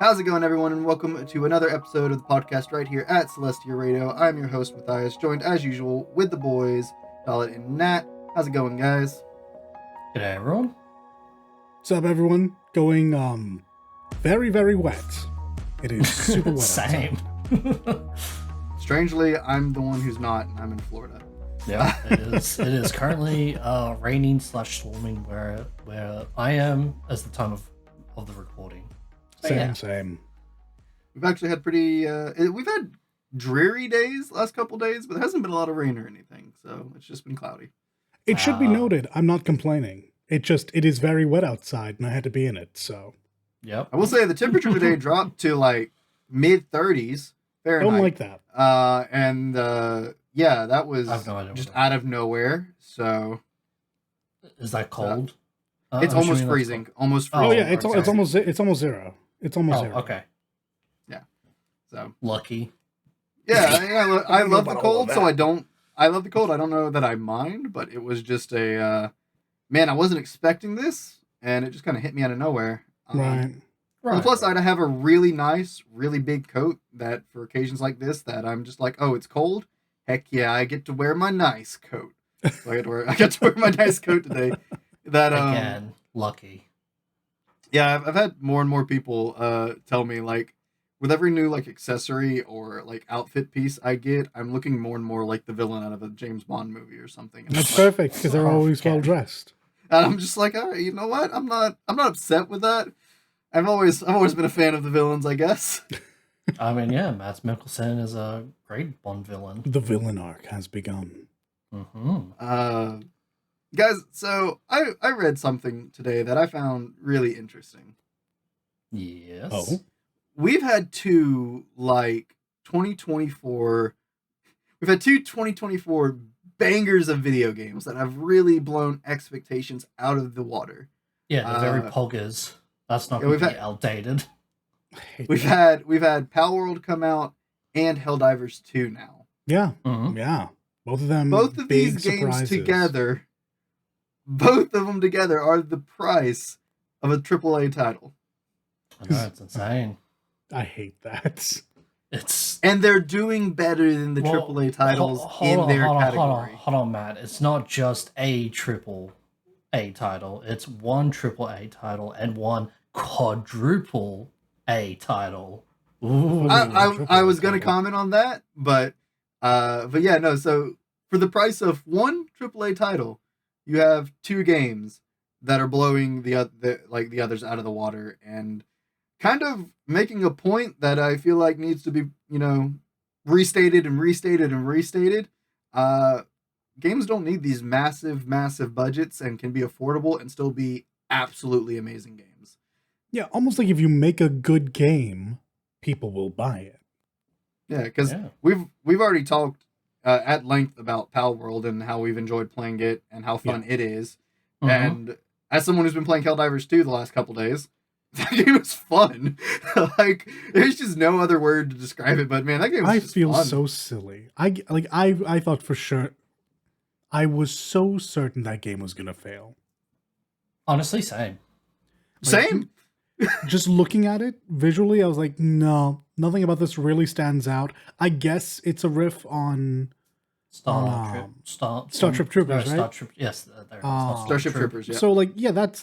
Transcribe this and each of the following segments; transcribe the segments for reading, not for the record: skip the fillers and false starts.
How's it going, everyone, and welcome to another episode of the podcast right here at Celestia Radio. I'm your host, Matthias, joined as usual with the boys, Dalit and Nat. How's it going, guys? G'day, everyone. What's up, everyone? Going, very, very wet. It is super wet. Same. Strangely, I'm the one who's not, and I'm in Florida. Yeah, it is. It is currently raining / storming where I am as the time of the recording. Same. We've actually had we've had dreary days last couple days, but there hasn't been a lot of rain or anything, so it's just been cloudy. It should be noted, I'm not complaining. It is very wet outside, and I had to be in it, so. Yep. I will say the temperature today dropped to like mid-30s Fahrenheit. Don't like that. Yeah, that was no just out of nowhere. So is that cold? It's almost freezing. Almost freezing. Oh yeah, it's almost zero. It's almost zero. Okay. Yeah. So lucky. Yeah, I love the cold, so I love the cold. I don't know that I mind, but it was just a man. I wasn't expecting this, and it just kind of hit me out of nowhere. Right. On the plus side, I have a really nice, really big coat that for occasions like this, that I'm just like, oh, it's cold. Heck yeah, I get to wear my nice coat. So I get to wear my nice coat today. That again, lucky. Yeah, I've had more and more people tell me, like, with every new like accessory or like outfit piece I get, I'm looking more and more like the villain out of a James Bond movie or something. And That's perfect because they're always well dressed. And I'm just like, all right, you know what? I'm not upset with that. I've always been a fan of the villains, I guess. I mean, yeah, Mads Mikkelsen is a great Bond villain. The villain arc has begun. Mm-hmm. Guys, so I read something today that I found really interesting. Yes. Oh. We've had two 2024 bangers of video games that have really blown expectations out of the water. Yeah, they're very poggers. That's not going to be outdated. We've had Pal World come out and Helldivers 2 now. Yeah. Mm-hmm. Yeah. Both of these games surprises. together, both of them together are the price of a AAA title. I know, it's insane. I hate that. And they're doing better than the AAA titles in their category. Hold on, Matt. It's not just a AAA title. It's one AAA title and one quadruple A title. Ooh. I was going to comment on that, but yeah, no. So for the price of one AAA title, you have two games that are blowing the others out of the water and kind of making a point that I feel like needs to be, restated and restated and restated. Games don't need these massive budgets and can be affordable and still be absolutely amazing games. Yeah, almost like if you make a good game, people will buy it. Yeah, because we've already talked at length about Pal World and how we've enjoyed playing it and how fun it is. Mm-hmm. And as someone who's been playing Helldivers 2 the last couple days, that game was fun. Like, there's just no other word to describe it, but man, that game was feel fun. So silly. I thought for sure, I was so certain that game was gonna fail. Honestly, same. Same. Just looking at it visually, I was like, no, nothing about this really stands out. I guess it's a riff on Starship Troopers, right? Starship Troopers. Yeah. So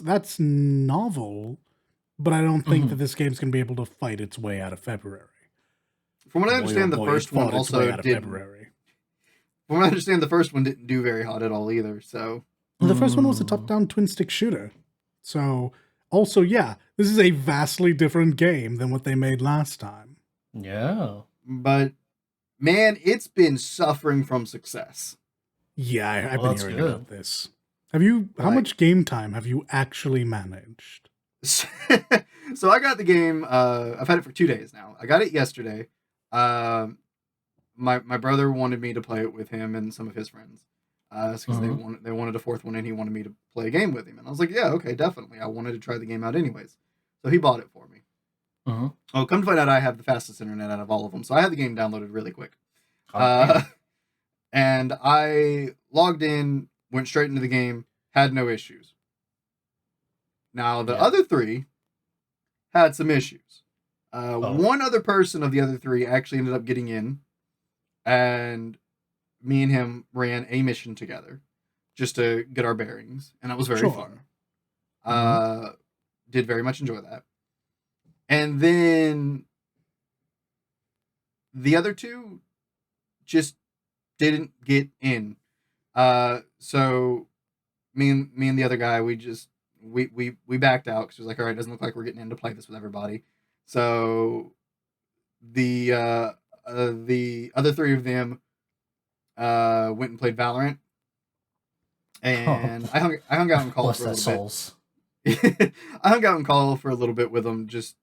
that's novel, but I don't think that this game's gonna be able to fight its way out of February. From what I understand, the first one also didn't. February. From what I understand, the first one didn't do very hot at all either. So the first one was a top-down twin-stick shooter. So also, yeah, this is a vastly different game than what they made last time. Yeah, but man, it's been suffering from success. Yeah, I've been hearing about this. How much game time have you actually managed? So I got the game. I've had it for 2 days now. I got it yesterday. My brother wanted me to play it with him and some of his friends. Because they wanted a fourth one and he wanted me to play a game with him. And I was like, yeah, okay, definitely. I wanted to try the game out anyways. So he bought it for me. Oh, come to find out, I have the fastest internet out of all of them. So I had the game downloaded really quick. And I logged in, went straight into the game, had no issues. Now, the other three had some issues. One other person of the other three actually ended up getting in, and me and him ran a mission together just to get our bearings, and it was very fun. Did very much enjoy that. And then the other two just didn't get in. So me and the other guy, we backed out because it was like, all right, it doesn't look like we're getting in to play this with everybody. So the other three of them went and played Valorant, and I hung out in call Bless for a their little souls. bit. I hung out in call for a little bit with them, just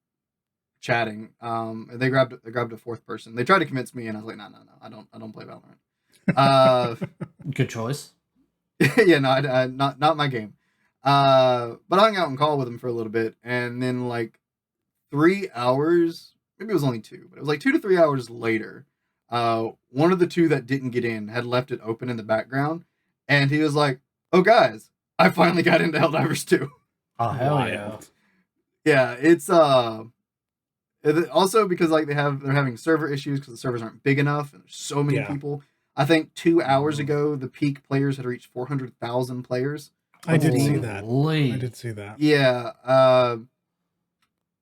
chatting. And they grabbed a fourth person. They tried to convince me, and I was like, no, I don't play Valorant. Good choice. Yeah, no, not my game. But I hung out in call with them for a little bit, and then like 3 hours, maybe it was only 2, but it was like 2 to 3 hours later, one of the two that didn't get in had left it open in the background, and he was like, "Oh guys, I finally got into Helldivers 2." Oh hell yeah! Wild. Yeah, it's also because like they're having server issues because the servers aren't big enough and there's so many people. I think 2 hours ago the peak players had reached 400,000 players. I did see Holy. that. I did see that. Yeah,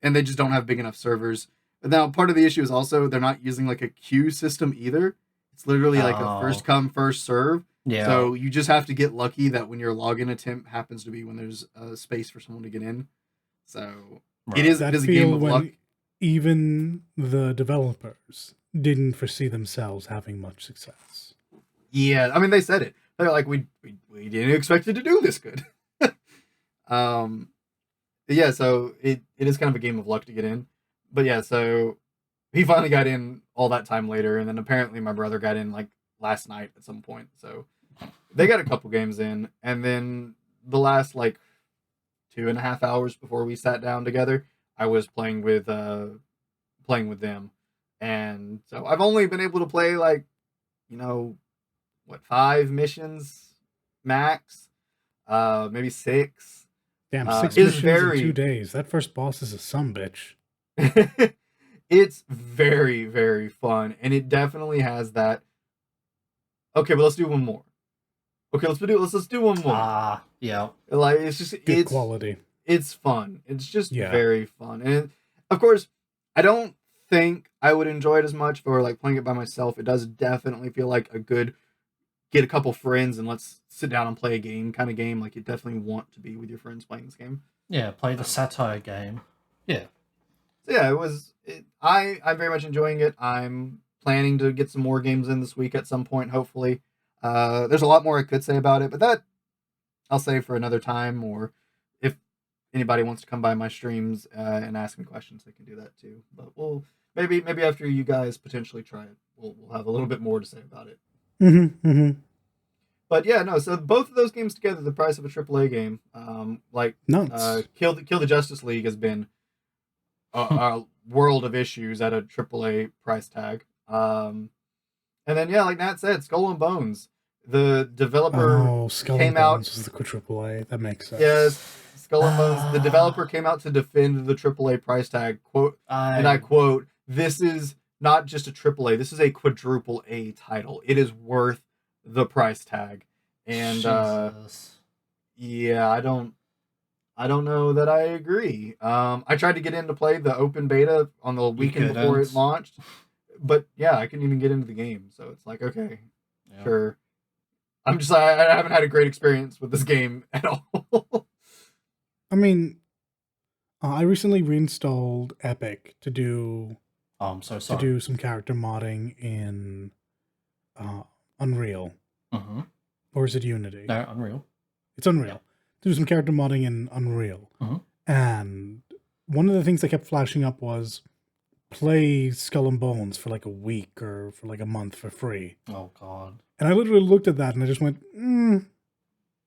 and they just don't have big enough servers. Now, part of the issue is also they're not using like a queue system either. It's literally like a first come, first serve. Yeah. So you just have to get lucky that when your login attempt happens to be when there's a space for someone to get in. So it is a game of luck. Even the developers didn't foresee themselves having much success. Yeah, I mean they said it. They're like, we didn't expect it to do this good. Yeah, so it is kind of a game of luck to get in. But yeah, so he finally got in all that time later, and then apparently my brother got in like last night at some point. So they got a couple games in, and then the last like 2.5 hours before we sat down together, I was playing with them. And so I've only been able to play like, 5 missions max, maybe 6. Damn, 6 missions in 2 days. That first boss is a sumbitch. It's very, very fun, and it definitely has that. Okay, but let's do one more. Okay, let's do one more. Yeah. Like it's quality. It's fun. It's just Yeah. very fun, and of course, I don't think I would enjoy it as much if I were like playing it by myself. It does definitely feel like a good get a couple friends and let's sit down and play a game kind of game. Like you definitely want to be with your friends playing this game. Yeah, play the satire game. Yeah. So yeah, I'm very much enjoying it. I'm planning to get some more games in this week at some point, hopefully. There's a lot more I could say about it, but that I'll save for another time, or if anybody wants to come by my streams and ask me questions, they can do that too. But we'll maybe after you guys potentially try it, we'll have a little bit more to say about it. But yeah, no. So both of those games together, the price of a AAA game. Kill the Justice League has been a world of issues at a AAA price tag. And then yeah, like Nat said, Skull and Bones. The developer came out. Was the AAA. That makes sense. Yes, Skull and Bones. The developer came out to defend the AAA price tag. And I quote: "This is not just a AAA. This is a quadruple A title. It is worth the price tag." And yeah, I don't know that I agree. I tried to get in to play the open beta on the weekend before it launched, but yeah, I couldn't even get into the game. So it's like, okay, sure. I'm just I haven't had a great experience with this game at all. I mean, I recently reinstalled Epic to do. I'm so sorry. To do some character modding in Unreal. Mm-hmm. Or is it Unity? No, Unreal. It's Unreal. Yeah. To do some character modding in Unreal. Mm-hmm. And one of the things that kept flashing up was play Skull and Bones for like a week or for like a month for free. Oh, God. And I literally looked at that and I just went,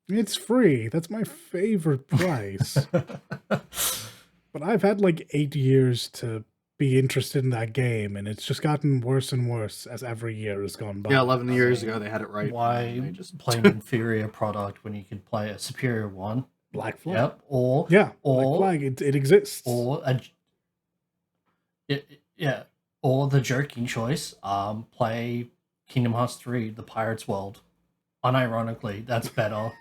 it's free. That's my favorite price. But I've had like 8 years to be interested in that game, and it's just gotten worse and worse as every year has gone by. Yeah, 11 years ago they had it right. Why just play an inferior product when you can play a superior one? Black Flag. Yep. Or Black Flag. It exists. Or Yeah. Or the joking choice, play Kingdom Hearts 3, The Pirate's World. Unironically, that's better.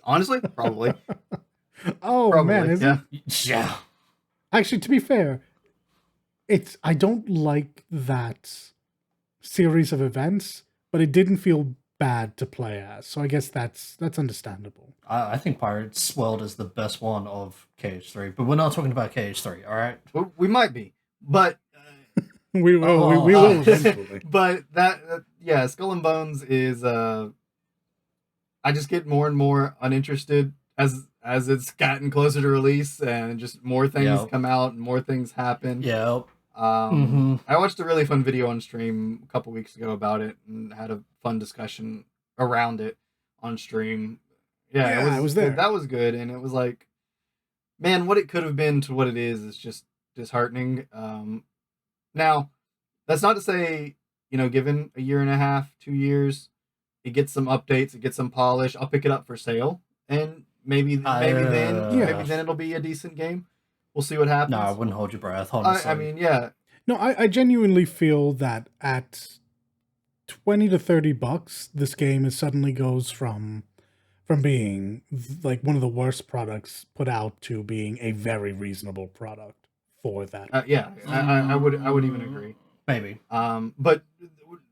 Honestly, probably. Oh man, Probably, is yeah. it? Yeah. Actually, to be fair, I don't like that series of events, but it didn't feel bad to play as. So I guess that's understandable. I think Pirate's World is the best one of KH3, but we're not talking about KH3, all right? We might be, but We will. Oh, we will eventually. but yeah, Skull and Bones is I just get more and more uninterested as it's gotten closer to release, and just more things Yep. come out and more things happen. Yeah. Mm-hmm. I watched a really fun video on stream a couple weeks ago about it and had a fun discussion around it on stream. Yeah, Yeah, I was there. That was good, and it was like, man, what it could have been to what it is just disheartening. Now, that's not to say, given a year and a half, 2 years, it gets some updates, it gets some polish. I'll pick it up for sale, and maybe then it'll be a decent game. We'll see what happens. No, I wouldn't hold your breath, honestly. I mean, yeah. No, I genuinely feel that at $20 to $30, this game suddenly goes from being like one of the worst products put out to being a very reasonable product for that. Yeah, I would even agree. Maybe. But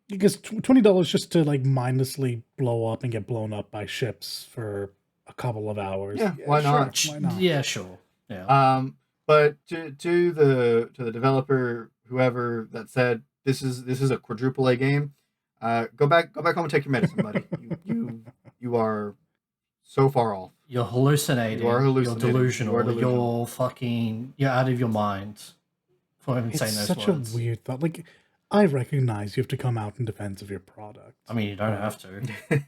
because $20 just to like mindlessly blow up and get blown up by ships for a couple of hours. Yeah, why not? Sure, why not? Yeah, sure. Yeah. But to the developer, whoever that said this is a quadruple A game, go back home and take your medicine, buddy. You are so far off. You're hallucinating. You are hallucinating. You're delusional. You are delusional. You're out of your mind. For even It's saying those such words. a weird thought. Like, I recognize you have to come out in defense of your product. I mean, you don't have to.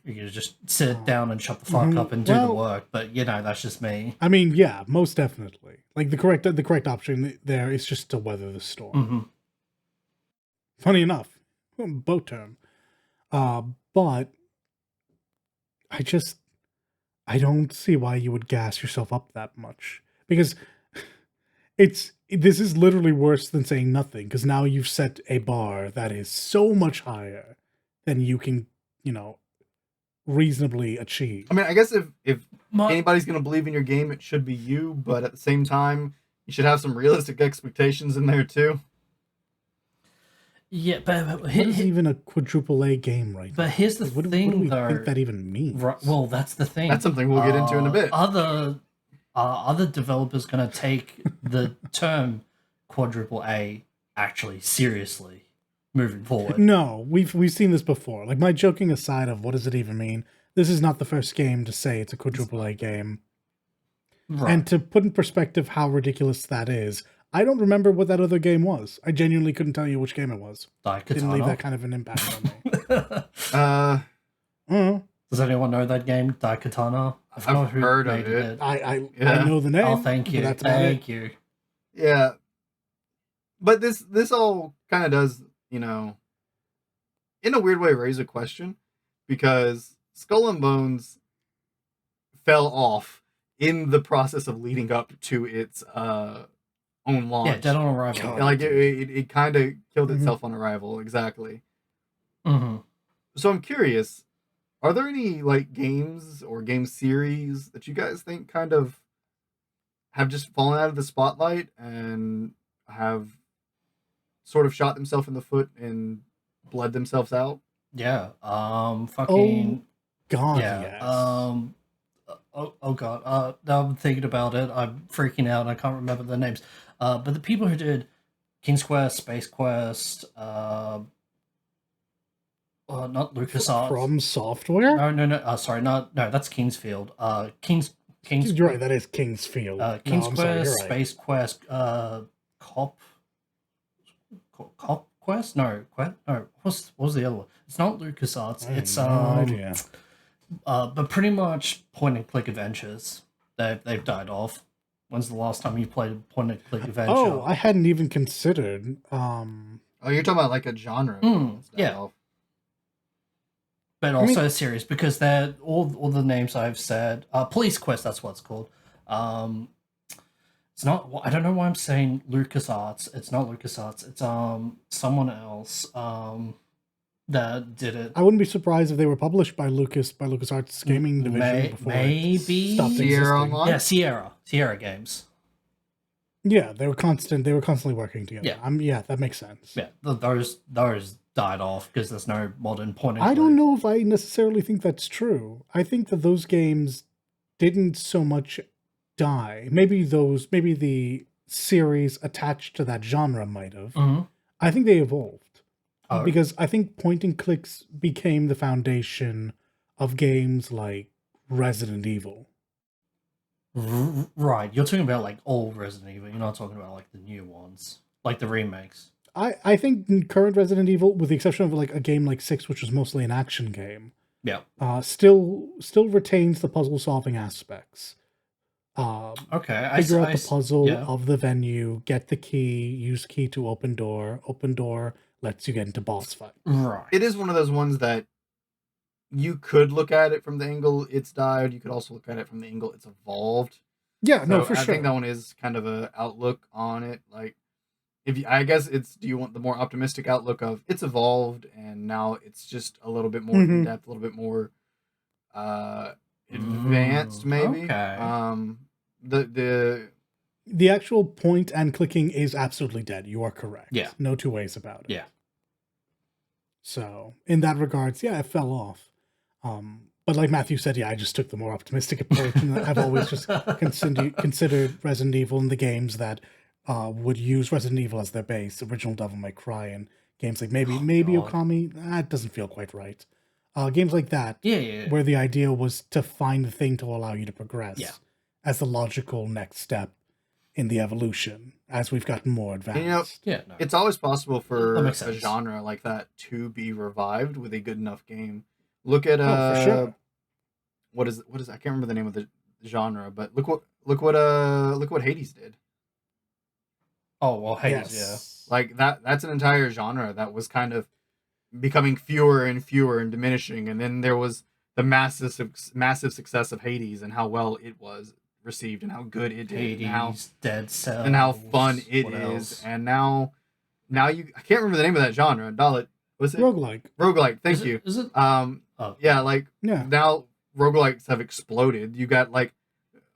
You can just sit down and shut the fuck up and do the work. But that's just me. I mean, yeah, most definitely. Like the correct option there is just to weather the storm. Mm-hmm. Funny enough, boat term. But I don't see why you would gas yourself up that much, because this is literally worse than saying nothing, because now you've set a bar that is so much higher than you can, reasonably achieve. I mean, I guess if anybody's gonna believe in your game, it should be you. But at the same time, you should have some realistic expectations in there too. Yeah, but what is even a quadruple A game right now? But here's the what thing, do we though. think that even means? Right, well, that's the thing. That's something we'll get into in a bit. Other developers going to take the term quadruple A actually seriously moving forward. No, we've seen this before. Like, my joking aside of what does it even mean, this is not the first game to say it's a quadruple A game. Right. And to put in perspective how ridiculous that is, I don't remember what that other game was. I genuinely couldn't tell you which game it was. Didn't leave that kind of an impact on me. Does anyone know that game, Daikatana? I've heard of it. I know the name. Oh, thank you. Thank you. Yeah. But this all kind of does, in a weird way, raise a question, because Skull and Bones fell off in the process of leading up to its own launch. Yeah, Dead on Arrival. Like it kind of killed itself on arrival. Exactly. Mm-hmm. So I'm curious, are there any like games or game series that you guys think kind of have just fallen out of the spotlight and have sort of shot themselves in the foot and bled themselves out? Yeah. Oh God. Yeah. Yes. Oh God. Now I'm thinking about it. I'm freaking out. I can't remember the names. But the people who did King's Quest, Space Quest, not LucasArts. From Software? No. Sorry, no. That's Kingsfield. King's. You're right. That is Kingsfield. King's Quest, sorry, right. Space Quest, Cop Quest. No, what was the other one? It's not LucasArts. It's no idea. But pretty much point and click adventures. They've died off. When's the last time you played a point and click adventure? Oh, I hadn't even considered. Oh, you're talking about like a genre. Yeah. But also a series, because they're all the names I've said. Police Quest, that's what it's called. It's not. I don't know why I'm saying LucasArts. It's not LucasArts. It's someone else that did it. I wouldn't be surprised if they were published by LucasArts gaming division before maybe it stopped Sierra existing. Online? Yeah, Sierra Games. Yeah, they were constantly working together. Yeah. Yeah, that makes sense. Yeah, those died off because there's no modern point and I click. don't know if I necessarily think that's true. I think that those games didn't so much die. Maybe the series attached to that genre might have. Mhm. I think they evolved. Oh. Because I think point and clicks became the foundation of games like Resident Evil. Right, you're talking about like old Resident Evil. You're not talking about like the new ones, like the remakes. I think current Resident Evil, with the exception of like a game like 6, which was mostly an action game, Yeah. still retains the puzzle solving aspects. Okay. Figure out the puzzle yeah. of the venue, get the key, use key to open door. Open door lets you get into boss fight. Right. It is one of those ones that you could look at it from the angle it's died. You could also look at it from the angle it's evolved. Yeah, no, So for I sure. think that one is kind of a outlook on it. Like, if you, I guess it's, do you want the more optimistic outlook of it's evolved and now it's just a little bit more in depth, a little bit more advanced, maybe. Okay. The actual point and clicking is absolutely dead. You are correct. Yeah. No two ways about it. Yeah. So in that regards, yeah, it fell off. But like Matthew said, yeah, I just took the more optimistic approach, and I've always just considered Resident Evil in the games that would use Resident Evil as their base, original Devil May Cry, and games like maybe God. Okami. That doesn't feel quite right. Games like that, Yeah. where the idea was to find the thing to allow you to progress as the logical next step in the evolution as we've gotten more advanced. And, No. it's always possible for That makes a sense. genre like that to be revived with a good enough game. Look at for sure. what is I can't remember the name of the genre, but look what Hades did. Oh well, Hades, Yes. Like that's an entire genre that was kind of becoming fewer and fewer and diminishing, and then there was the massive success of Hades and how well it was received and how good it did, Hades, and how Dead Cells, and how fun it is. else? And now I can't remember the name of that genre. Dalit, was it roguelike? Thank you. Is it? Yeah, like now roguelikes have exploded. You got like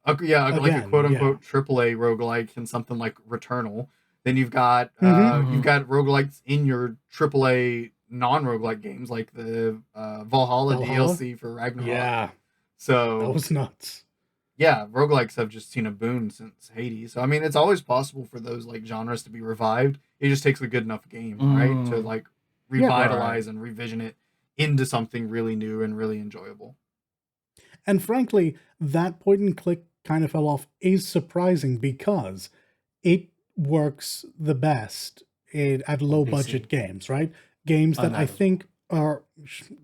like a quote unquote AAA roguelike and something like Returnal. Then you've got roguelikes in your AAA non-roguelike games like the Valhalla DLC for Ragnarok. Yeah. So that was nuts. Yeah, roguelikes have just seen a boon since Hades. So I mean, it's always possible for those like genres to be revived. It just takes a good enough game, right, to like revitalize and revision it into something really new and really enjoyable. And frankly, that point and click kind of fell off is surprising because it works the best at low budget games, right? Games that I think are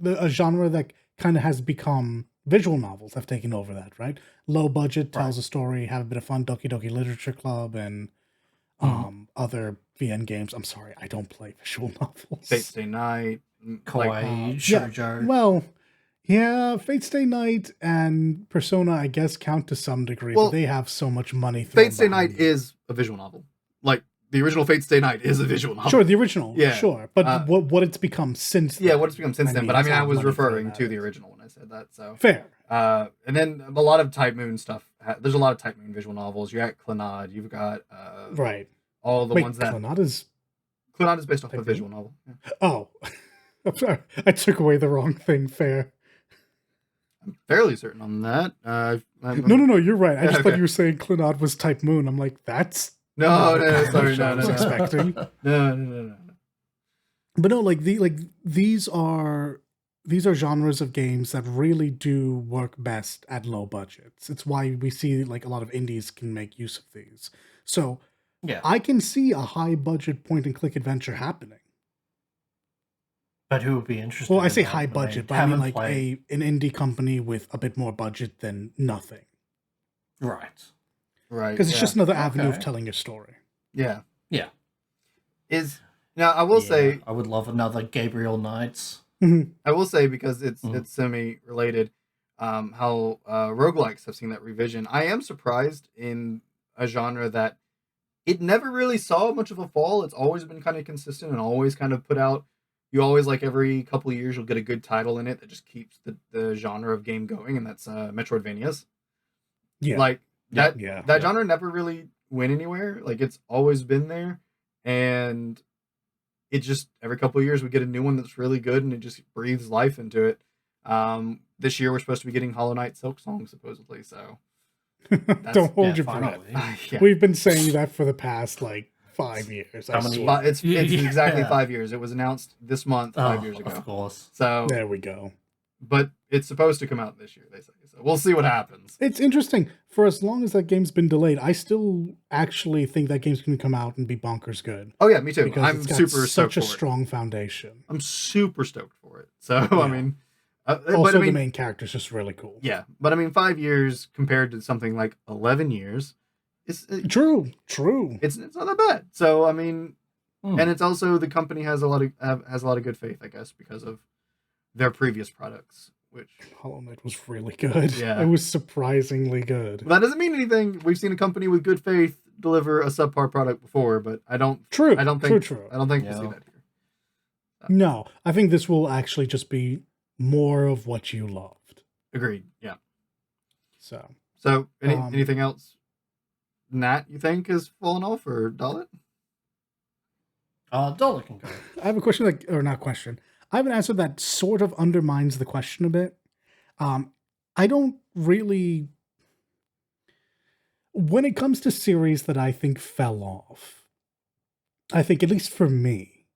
a genre that kind of has become visual novels have taken over that, right? Low budget, tells a story, have a bit of fun, Doki Doki Literature Club, and other VN games. I'm sorry, I don't play visual novels. Fate Stay Night, Kawaii, Shoujo. Well, yeah, Fate Stay Night and Persona, I guess, count to some degree, but they have so much money. Fate Stay Night is a visual novel. Like, the original Fate Stay Night is a visual novel. Sure, the original. Yeah. Sure. But what it's become since then. Yeah, what it's become since then. But I mean, I was referring to the original when I said that. So fair. And then a lot of Type Moon stuff. There's a lot of Type Moon visual novels. You got Clannad. You've got all the ones that Clannad is based off a visual novel. Yeah. Oh, I'm sorry. I took away the wrong thing. Fair. I'm fairly certain on that. No. You're right. I just thought you were saying Clannad was Type Moon. I'm like, that's no. Sorry, no. I was expecting. No. But no, these are genres of games that really do work best at low budgets. It's why we see like a lot of indies can make use of these. So I can see a high budget point and click adventure happening. But who would be interested? Well, I say high budget, but I mean like an indie company with a bit more budget than nothing. Right. Because it's just another avenue of telling your story. Yeah. Now I will say I would love another Gabriel Knights. I will say, because it's semi-related, how roguelikes have seen that revision. I am surprised in a genre that it never really saw much of a fall. It's always been kind of consistent and always kind of put out. You always, like, every couple of years you'll get a good title in it that just keeps the genre of game going, and that's Metroidvanias. Yeah. Like that Yeah. that genre never really went anywhere. Like, it's always been there, and it just every couple of years we get a new one that's really good, and it just breathes life into it. This year we're supposed to be getting Hollow Knight Silk Song supposedly, so Don't hold yeah, your breath. finally. yeah. We've been saying that for the past like 5 years. How I many- swear. It's exactly Yeah. 5 years. It was announced this month 5 years ago. Of course. So, There we go. but it's supposed to come out this year, they say. So we'll see what happens. It's interesting. For as long as that game's been delayed, I still actually think that game's going to come out and be bonkers good. Oh yeah, me too. Because I'm it's got super stoked such a for it. strong foundation. I'm super stoked for it. So Yeah. I mean, Also, but I the mean, main character's just really cool. yeah. But I mean, 5 years compared to something like 11 years, it's True. it's not that bad. So I mean, Hmm. and it's also the company has a lot of good faith, I guess, because of their previous products. Which Hollow Knight was really good. Yeah. It was surprisingly good. that doesn't mean anything. We've seen a company with good faith deliver a subpar product before, but I don't think True. I don't think True. we'll see Yeah. that here. No, I think this will actually just be more of what you loved. Agreed. Yeah. So, So Um, anything else, Nat, you think has fallen off, or Dalit? Dollar can go. I have a question, or not question. I have an answer that sort of undermines the question a bit. I don't really. When it comes to series that I think fell off, I think, at least for me,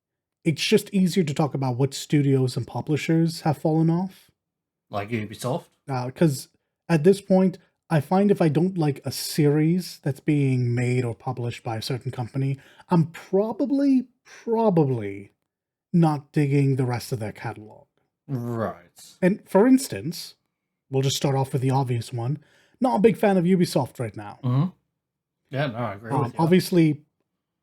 it's just easier to talk about what studios and publishers have fallen off. Like Ubisoft. Because at this point, I find if I don't like a series that's being made or published by a certain company, I'm probably not digging the rest of their catalog. Right. And for instance, we'll just start off with the obvious one. Not a big fan of Ubisoft right now. Mm-hmm. Yeah, no, I agree with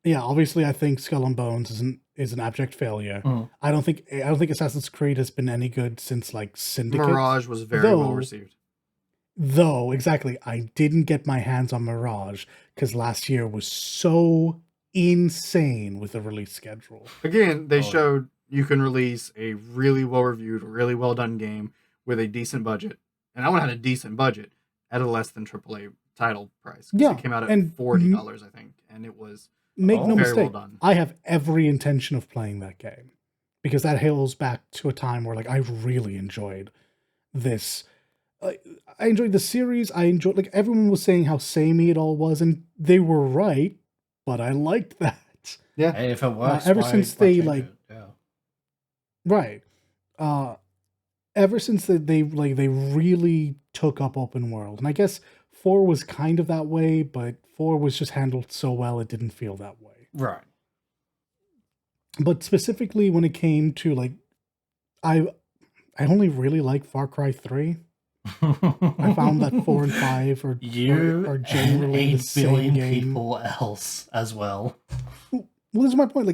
you. Obviously, I think Skull and Bones is an abject failure. Mhm. I don't think Assassin's Creed has been any good since like Syndicate. Mirage was very Though- well received. Though, exactly, I didn't get my hands on Mirage because last year was so insane with the release schedule. Again, they Oh. showed you can release a really well reviewed, really well done game with a decent budget, and that one had a decent budget at a less than AAA title price. 'Cause Yeah, it came out at and $40, I think, and it was Make Oh. no very well mistake, done. I have every intention of playing that game because that hails back to a time where like I really enjoyed this. I enjoyed the series. I enjoyed, like, everyone was saying how samey it all was, and they were right. But I liked that. Hey, if it works, ever why- since why they, change like- it? Yeah. Right. Ever since they really took up open world, and I guess 4 was kind of that way, but 4 was just handled so well it didn't feel that way. Right. But specifically when it came to like, I only really like Far Cry 3. I found that 4 and 5 are You are and generally the 8 same billion game. people else as well. Well, this is my point.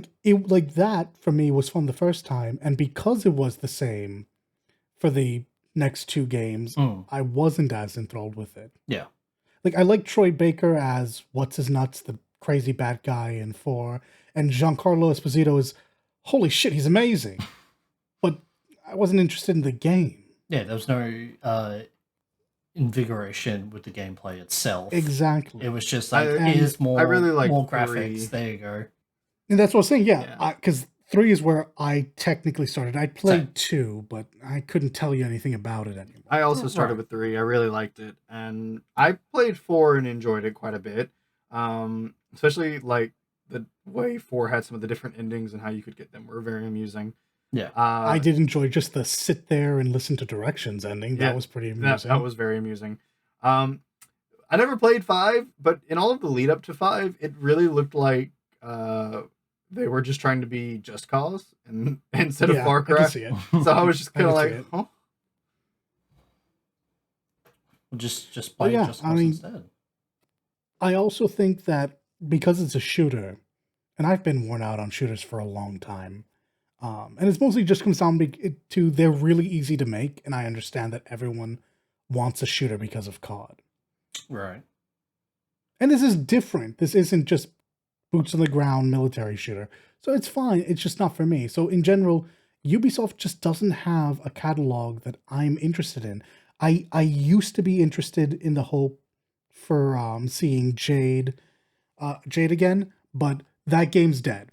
Like that for me was fun the first time, and because it was the same for the next 2 games, Mm. I wasn't as enthralled with it. Yeah. Like, I like Troy Baker as what's his nuts, the crazy bad guy in 4, and Giancarlo Esposito is holy shit, he's amazing. But I wasn't interested in the game. Yeah, there was no invigoration with the gameplay itself. Exactly. It was just like, I here's more, really liked more 3. graphics. There you go. And that's what I was saying, Yeah. yeah. Because 3 is where I technically started. I played Same. 2, but I couldn't tell you anything about it anymore. I also started Right. with 3. I really liked it, and I played 4 and enjoyed it quite a bit. Especially like the way 4 had some of the different endings and how you could get them were very amusing. Yeah. I did enjoy just the sit there and listen to directions ending. Yeah, That was pretty that, amusing. that was very amusing. I never played 5, but in all of the lead up to 5, it really looked like they were just trying to be Just Cause and instead of Far I can Cry. see it. So I was just I kind of can see like, it. huh? Just play yeah, Just I Cause mean- instead. I also think that because it's a shooter, and I've been worn out on shooters for a long time, and it's mostly just comes down to they're really easy to make, and I understand that everyone wants a shooter because of COD. Right. And this is different. This isn't just boots on the ground military shooter. So it's fine. It's just not for me. So in general, Ubisoft just doesn't have a catalog that I'm interested in. I used to be interested in the hope for seeing Jade again, but that game's dead.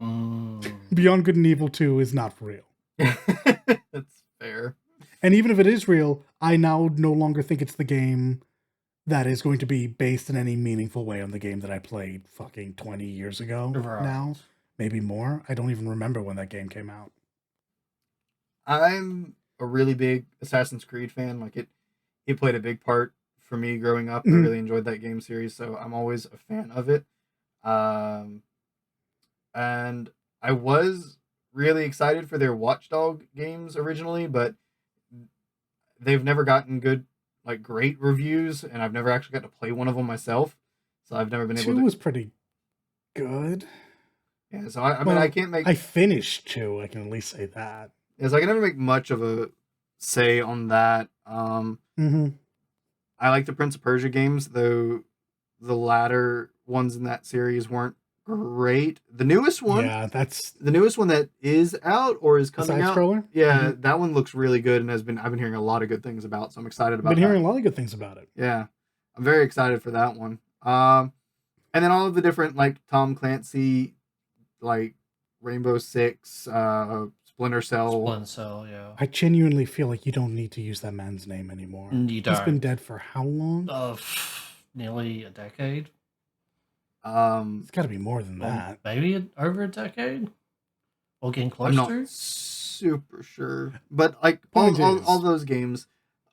Beyond Good and Evil 2 is not real. That's fair. And even if it is real, I now no longer think it's the game that is going to be based in any meaningful way on the game that I played fucking 20 years ago now. Maybe more. I don't even remember when that game came out. I'm a really big Assassin's Creed fan. Like it played a big part for me growing up. I really enjoyed that game series, so I'm always a fan of it. And I was really excited for their Watchdog games originally, but they've never gotten good, like great reviews, and I've never actually got to play one of them myself. So I've never been able to. 2 was pretty good. Yeah, so I mean, I can't make. I finished 2. I can at least say that. Yeah, so I can never make much of a say on that. I like the Prince of Persia games, though the latter ones in that series weren't great. The newest one, that's the newest one that is out or is coming out. Side-scroller? Yeah, that one looks really good and I've been hearing a lot of good things about. So I'm excited about. I've been hearing a lot of good things about it. Yeah, I'm very excited for that one. And then all of the different like Tom Clancy, like Rainbow Six, Splinter Cell. Yeah. I genuinely feel like you don't need to use that man's name anymore. You don't. He's been dead for how long? Nearly a decade. It's got to be more than that. Maybe over a decade. Or getting close I'm not to. super sure, but like all those games,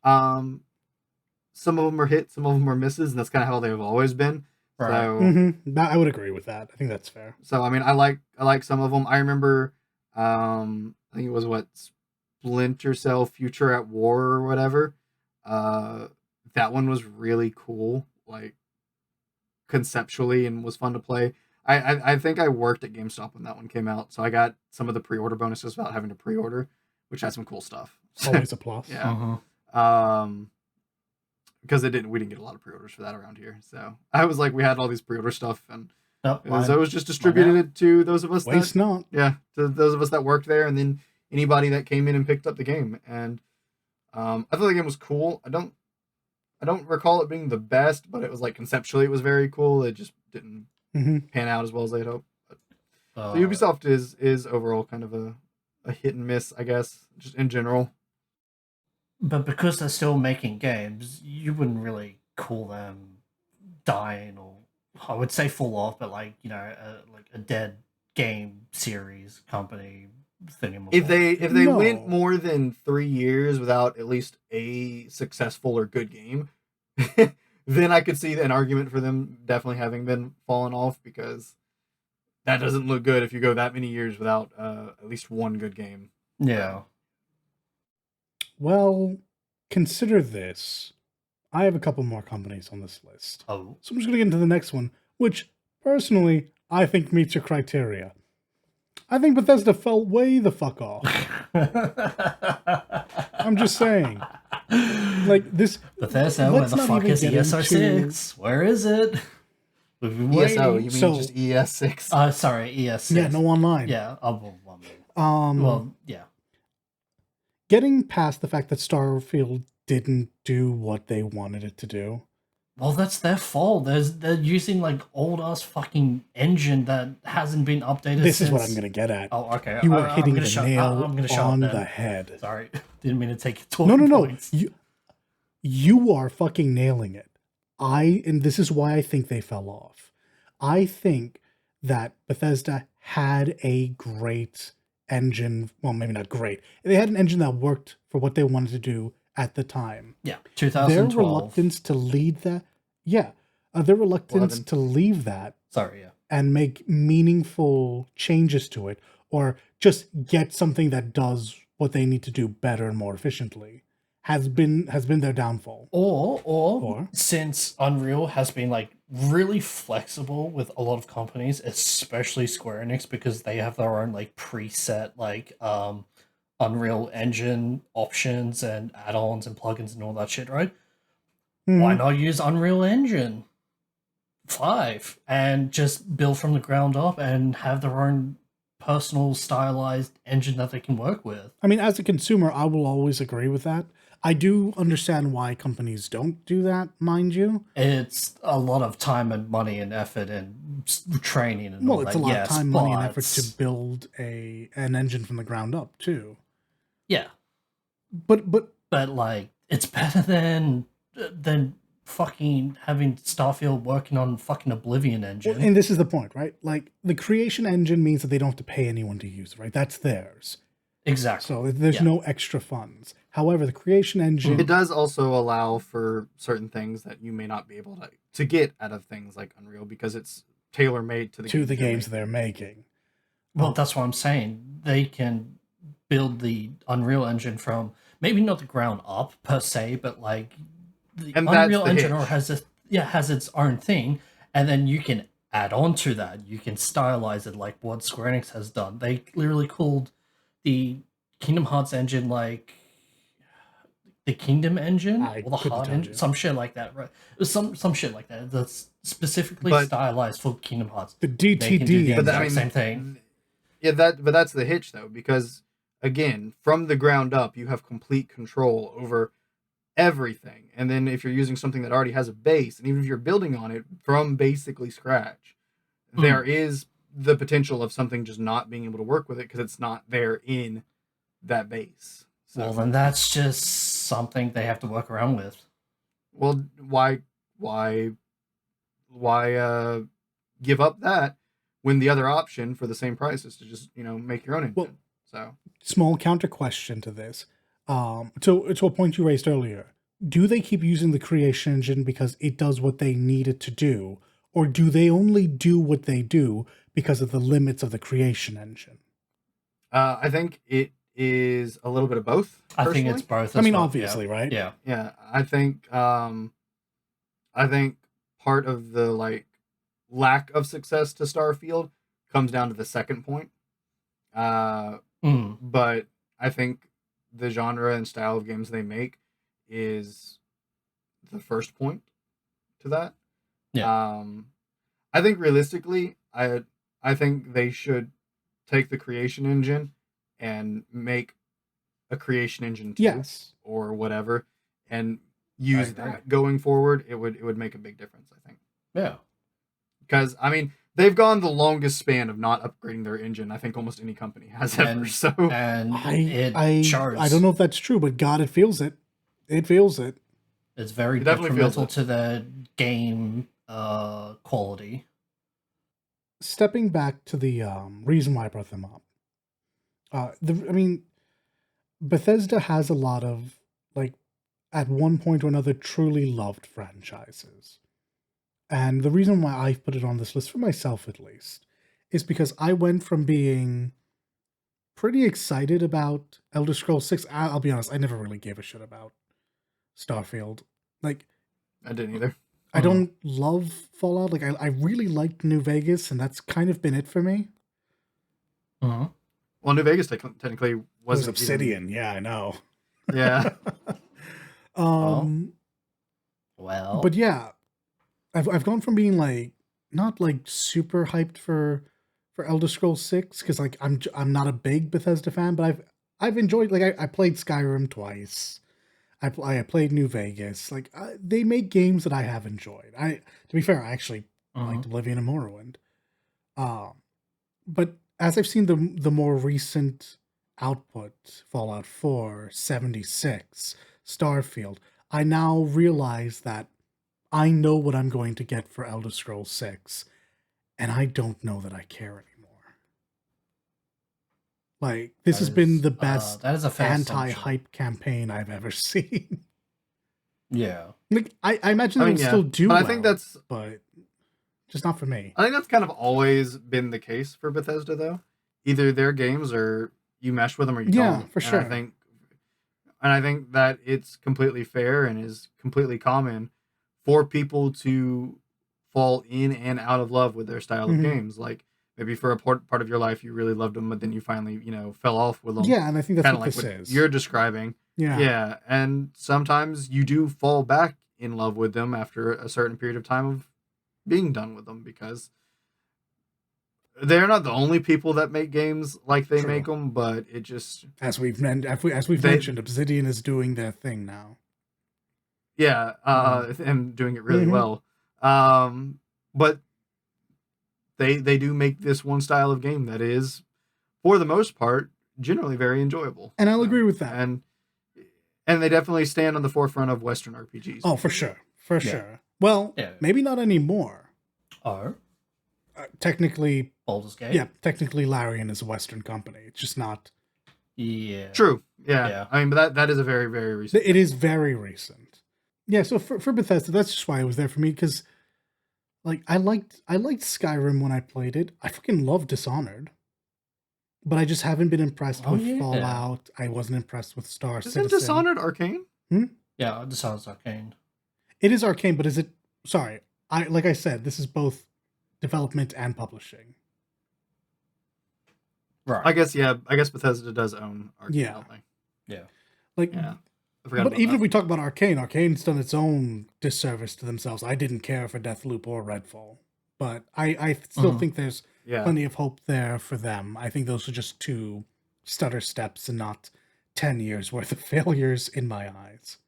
some of them are hits, some of them are misses, and that's kind of how they've always been. Right. So I would agree with that. I think that's fair. So I mean, I like some of them. I remember, I think it was Splinter Cell Future at War or whatever. That one was really cool, like conceptually, and was fun to play. I think I worked at GameStop when that one came out, so I got some of the pre-order bonuses without having to pre-order, which had some cool stuff. Always a plus. Yeah. Because we didn't get a lot of pre-orders for that around here. So I was like, we had all these pre-order stuff, and so it was just distributed to those of us to those of us that worked there, and then anybody that came in and picked up the game. And I thought the game was cool. I don't recall it being the best, but it was like conceptually it was very cool. It just didn't pan out as well as they'd hoped. So Ubisoft is overall kind of a hit and miss, I guess, just in general. But because they're still making games, you wouldn't really call them dying, or I would say fall off, but like, you know, like a dead game series company. If they went more than 3 years without at least a successful or good game, then I could see an argument for them definitely having been fallen off, because that doesn't look good if you go that many years without at least one good game. Yeah. Well, consider this. I have a couple more companies on this list. Oh. So I'm just going to get into the next one, which, personally, I think meets your criteria. I think Bethesda fell way the fuck off. I'm just saying. Like, this... Bethesda, where the fuck is ESO6? Where is it? We've been waiting. ESO, you mean just ES6? Sorry, ES6. Yeah, no online. Yeah, well, yeah. Getting past the fact that Starfield didn't do what they wanted it to do. Well, that's their fault. They're using like old ass fucking engine that hasn't been updated. This is what I'm gonna get at. Oh, okay. You are hitting the nail on the head. Sorry, didn't mean to take your talking points. No. You are fucking nailing it. And this is why I think they fell off. I think that Bethesda had a great engine. Well, maybe not great. They had an engine that worked for what they wanted to do at the time. Yeah, 2012. Their reluctance to lead that. Yeah, their reluctance 11. to leave that. Sorry, yeah. And make meaningful changes to it, or just get something that does what they need to do better and more efficiently, has been their downfall. Or since Unreal has been like really flexible with a lot of companies, especially Square Enix, because they have their own like preset like Unreal Engine options and add-ons and plugins and all that shit, right? Why not use Unreal Engine? 5 and just build from the ground up and have their own personal stylized engine that they can work with. I mean, as a consumer, I will always agree with that. I do understand why companies don't do that, mind you. It's a lot of time and money and effort and training and all Well, that. it's a lot of Yes, time, money, and effort to but build an engine from the ground up too. yeah, But like it's better than fucking having Starfield working on fucking Oblivion engine. and this is the point, right? Like the creation engine means that they don't have to pay anyone to use it, right? That's theirs. Exactly. So there's no extra funds. However, the creation engine, It does also allow for certain things that you may not be able to get out of things like Unreal because it's tailor made to the games they're making. Well, that's what I'm saying. They can build the Unreal Engine from maybe not the ground up per se, but like the Unreal Engine has its own thing, and then you can add on to that. You can stylize it like what Square Enix has done. They literally called the Kingdom Hearts engine like the Kingdom engine or the Heart engine, some shit like that, right? It was some shit like that. That's specifically stylized for Kingdom Hearts. The DTD, but I mean, same thing. Yeah, but that's the hitch though, because again, from the ground up, you have complete control over everything. And then if you're using something that already has a base, and even if you're building on it from basically scratch, there is the potential of something just not being able to work with it because it's not there in that base. So, well, then that's just something they have to work around with. Well, why give up that when the other option for the same price is to just make your own engine? Well, so small counter question to this, to a point you raised earlier. Do they keep using the creation engine because it does what they need it to do, or do they only do what they do because of the limits of the creation engine? I think it is a little bit of both. I think it's both. I mean, obviously, right? Yeah. Yeah. I think part of the lack of success to Starfield comes down to the second point. But I think the genre and style of games they make is the first point to that. Yeah. I think realistically, I think they should take the creation engine and make a creation engine 2 or whatever, and use that going forward. It would make a big difference, I think. Yeah. Because I mean, they've gone the longest span of not upgrading their engine I think almost any company has ever. So I don't know if that's true, but God, it feels it. It feels it. It's very detrimental to the game quality. Stepping back to the reason why I brought them up. Bethesda has a lot of, at one point or another, truly loved franchises. And the reason why I've put it on this list, for myself at least, is because I went from being pretty excited about Elder Scrolls 6. I'll be honest, I never really gave a shit about Starfield. I didn't either. I don't love Fallout. I really liked New Vegas, and that's kind of been it for me. Well, New Vegas technically was Obsidian. Yeah, I know. Yeah. Well. But yeah, I've gone from being not super hyped for Elder Scrolls 6 because I'm not a big Bethesda fan, but I've enjoyed I played Skyrim twice. I played New Vegas. They make games that I have enjoyed. To be fair, I actually liked Oblivion and Morrowind. But as I've seen the more recent output, Fallout 4, 76, Starfield, I now realize that I know what I'm going to get for Elder Scrolls 6, and I don't know that I care anymore. This has been the best anti-hype campaign I've ever seen. Yeah. I imagine they'll still do but well, I think that's... but just not for me. I think that's kind of always been the case for Bethesda, though. Either their games or you mesh with them or you don't. Yeah, for sure. And I think that it's completely fair and is completely common for people to fall in and out of love with their style of games. Maybe for a part of your life you really loved them, but then you finally, fell off with them. Yeah, and I think that's kind of what like this is. You're describing. Yeah, and sometimes you do fall back in love with them after a certain period of time of being done with them, because they're not the only people that make games like they True. make them, but it just As we've mentioned, Obsidian is doing their thing now. yeah, and doing it really Mhm. well. But they do make this one style of game that is, for the most part, generally very enjoyable. And I'll agree with that. And they definitely stand on the forefront of Western RPGs. Oh, for sure. For sure. Well, Yeah. maybe not anymore. Oh, Technically, Baldur's Gate. yeah, technically Larian is a Western company. It's just not. Yeah. True. Yeah. Yeah. I mean, but that is a very, very recent. It is very recent. Yeah, so for Bethesda, that's just why it was there for me, because like I liked Skyrim when I played it. I fucking love Dishonored. But I just haven't been impressed with Fallout. I wasn't impressed with Star Citizen. Isn't Dishonored Arcane? Yeah, Dishonored's Arcane. It is Arcane, but is it... Sorry. Like I said, this is both development and publishing. Right. I guess Bethesda does own Arcane, Yeah. don't they? Yeah. Like, Yeah. I forgot but about even that. if we talk about Arcane's done its own disservice to themselves. I didn't care for Deathloop or Redfall. But I still think there's plenty of hope there for them. I think those are just 2 stutter steps and not 10 years worth of failures in my eyes.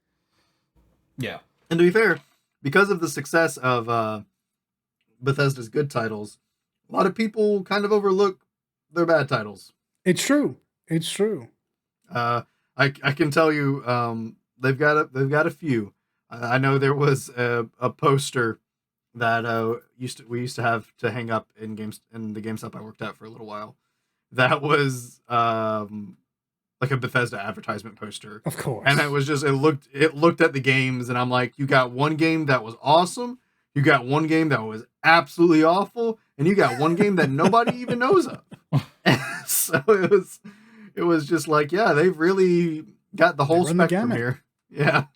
Yeah. And to be fair, because of the success of Bethesda's good titles, a lot of people kind of overlook their bad titles. It's true. It's true. I can tell you, they've got a few. I know there was a poster that we used to have to hang up in the GameStop I worked at for a little while. That was like a Bethesda advertisement poster. Of course. And it was just it looked at the games, and I'm like, you got one game that was awesome, you got one game that was absolutely awful, and you got one game that nobody even knows of. And so it was just like, yeah, they've really got the whole spectrum here. Yeah.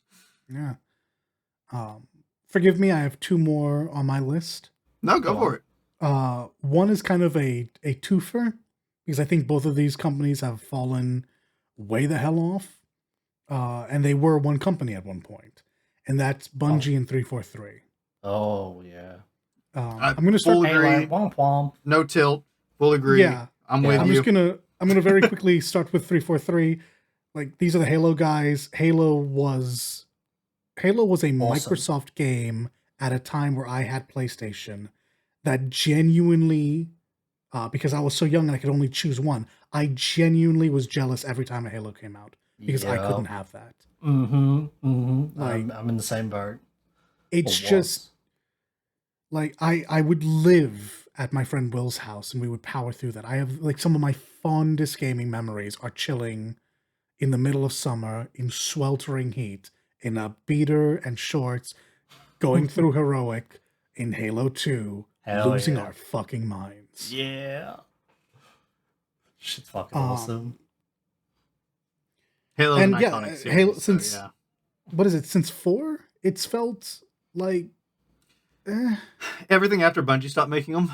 Yeah. Forgive me, I have 2 more on my list. No, go for it. One is kind of a twofer, because I think both of these companies have fallen way the hell off. And they were one company at one point. And that's Bungie and 343. Oh, yeah. I'm going to start... Full agree. Womp womp. No tilt. Full agree. Yeah. I'm with you. I'm gonna very quickly start with 343. Like, these are the Halo guys. Halo was a Microsoft game at a time where I had PlayStation that genuinely, because I was so young and I could only choose one, I genuinely was jealous every time a Halo came out, because I couldn't have that. Like, I'm in the same boat. It's just like I would live at my friend Will's house and we would power through that. I have like some of my fondest gaming memories are chilling in the middle of summer in sweltering heat in a beater and shorts, going through heroic in Halo 2, losing our fucking minds. Yeah. Shit's fucking awesome. Halo's an iconic series. Halo, since what is it? Since 4, it's felt like everything after Bungie stopped making them.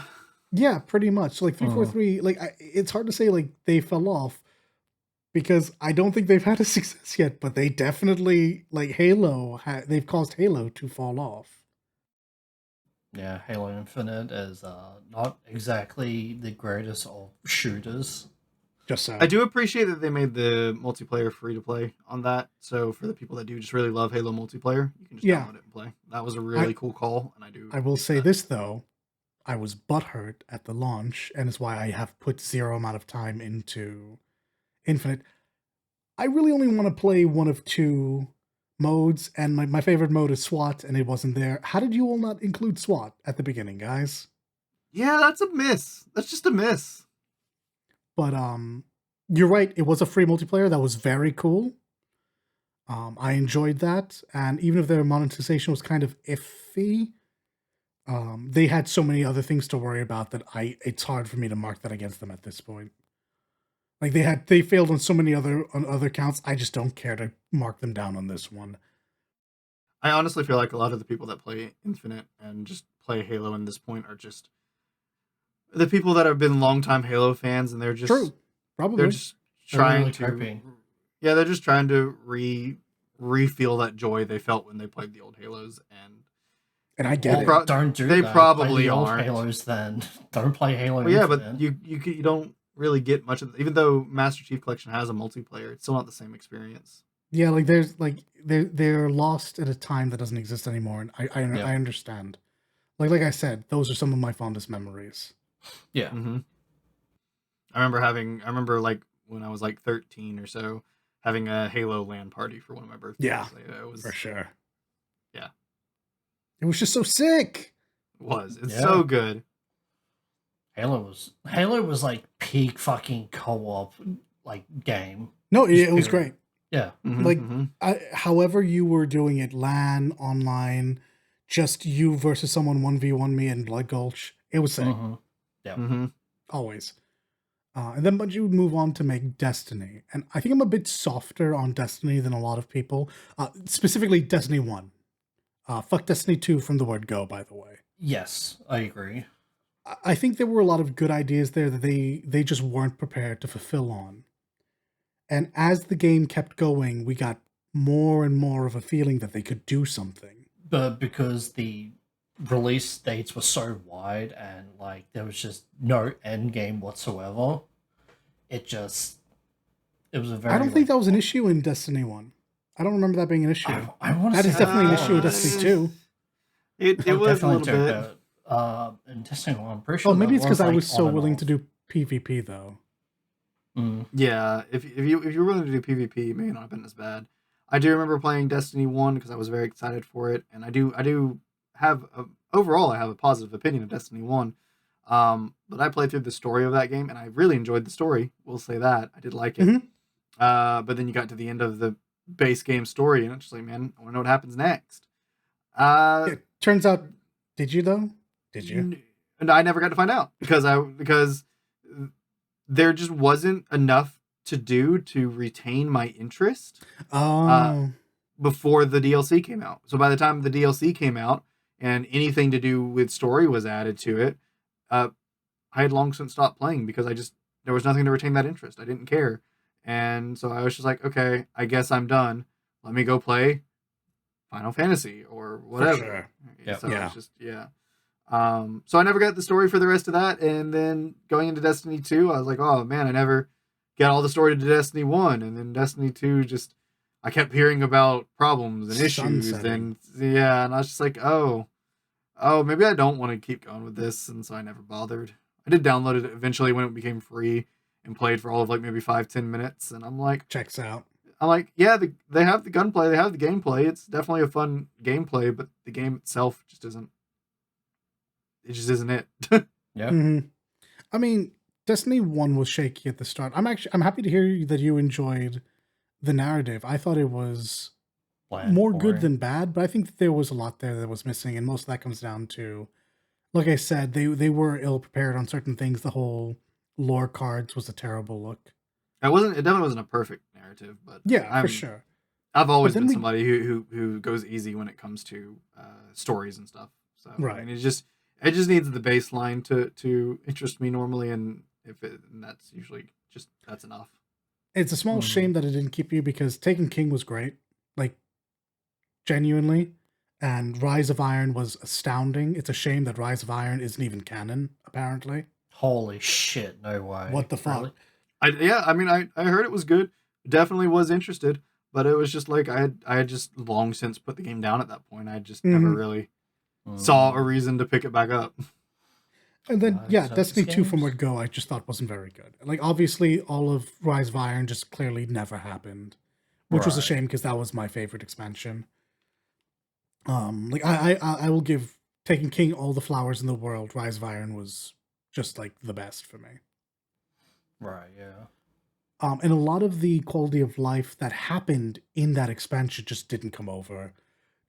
Yeah, pretty much. Like 343, like it's hard to say like they fell off, because I don't think they've had a success yet, but they definitely, like Halo, they've caused Halo to fall off. Yeah, Halo Infinite is not exactly the greatest of shooters. Just so. I do appreciate that they made the multiplayer free to play on that. So for the people that do just really love Halo multiplayer, you can just download it and play. That was a really cool call, and I will say this though, I was butthurt at the launch, and it's why I have put 0 amount of time into Infinite. I really only want to play one of 2 modes, and my favorite mode is SWAT, and it wasn't there. How did you all not include SWAT at the beginning, guys? Yeah, that's a miss. That's just a miss. But you're right, it was a free multiplayer that was very cool. I enjoyed that, and even if their monetization was kind of iffy, they had so many other things to worry about that it's hard for me to mark that against them at this point. Like they failed on so many other counts. I just don't care to mark them down on this one. I honestly feel like a lot of the people that play Infinite and just play Halo in this point are just the people that have been longtime Halo fans, and they're just true. Probably they're just trying really to coping. Yeah, they're just trying to re-feel that joy they felt when they played the old Halos, And I get Well, it. don't do they that. probably play the old aren't. Halos then. Don't play Halo Well, yeah, but Infinite. you don't really get much of, even though Master Chief Collection has a multiplayer, it's still not the same experience. Yeah, like there's like they're lost at a time that doesn't exist anymore, and Yep. I understand. Like I said, those are some of my fondest memories. Yeah. Mm-hmm. I remember like when I was like 13 or so, having a Halo LAN party for one of my birthdays. Yeah, It was for sure. Yeah. It was just so sick. It's Yeah. so good. Halo was like peak fucking co-op like game. No, Just it was period. great. Yeah. Mhm, Like, mhm. however you were doing it, LAN, online, just you versus someone 1v1 me in Blood Gulch, it was sick. Mhm. Yeah. Mhm. Always. And then Bungie would move on to make Destiny. And I think I'm a bit softer on Destiny than a lot of people. Specifically Destiny 1. Fuck Destiny 2 from the word go, by the way. Yes, I agree. I think there were a lot of good ideas there that they just weren't prepared to fulfill on. And as the game kept going, we got more and more of a feeling that they could do something. But because the release dates were so wide and like there was just no end game whatsoever, it was a very. I don't think that was an issue in Destiny 1. I don't remember that being an issue. I want to That say is definitely an that issue with was. Destiny 2. It was a little definitely bit. in Destiny 1, I'm pretty sure. Oh, maybe it's because I like, was so on and willing off. to do PvP though. Yeah, if you're willing to do PvP, it may not have been as bad. I do remember playing Destiny 1 because I was very excited for it, and I do have overall I have a positive opinion of Destiny 1. But I played through the story of that game and I really enjoyed the story. We'll say that. I did like it. Mhm. But then you got to the end of the base game story and it's just like, man, I want to know what happens next. It turns out, did you though? Did you? And I never got to find out because there just wasn't enough to do to retain my interest Oh, before the DLC came out. So by the time the DLC came out and anything to do with story was added to it, I had long since stopped playing because there was nothing to retain that interest. I didn't care. And so I was just like, okay, I guess I'm done. Let me go play Final Fantasy or whatever. for sure. Yep. So Yeah. it's just, yeah. So I never got the story for the rest of that. And then going into Destiny 2, I was like, oh man, I never got all the story to Destiny 1. And then Destiny 2 just, I kept hearing about problems and issues. Sunsetting. And yeah, and I was just like, oh, maybe I don't want to keep going with this. And so I never bothered. I did download it eventually when it became free and played for all of like maybe 5-10 minutes. And I'm like, Checks out. yeah, they have the gunplay, they have the gameplay. It's definitely a fun gameplay, but the game itself just isn't. It just isn't it. Yeah. Mhm. I mean, Destiny 1 was shaky at the start. I'm happy to hear that you enjoyed the narrative. I thought it was Bland, more good boring. than bad, but I think that there was a lot there that was missing, and most of that comes down to, like I said, they were ill prepared on certain things. The whole lore cards was a terrible look. It definitely wasn't a perfect narrative, but Yeah, for sure. I've always then been we- somebody who goes easy when it comes to stories and stuff. So Right. I mean, it just needs the baseline to interest me normally, and and that's usually just that's enough. It's a small Mhm. shame that it didn't keep you because Taken King was great, like genuinely, and Rise of Iron was astounding. It's a shame that Rise of Iron isn't even canon, apparently. Holy shit! No way. What the fuck? Really? I mean, I heard it was good. Definitely was interested, but it was just like I had just long since put the game down at that point. I just never Mhm. really saw a reason to pick it back up. And then, God, yeah, so Destiny these 2 from games- word go, I just thought wasn't very good. Like, obviously, all of Rise of Iron just clearly never happened, which was a Right. shame because that was my favorite expansion. Like, I will give Taken King all the flowers in the world. Rise of Iron was just like the best for me. Right. Yeah. And a lot of the quality of life that happened in that expansion just didn't come over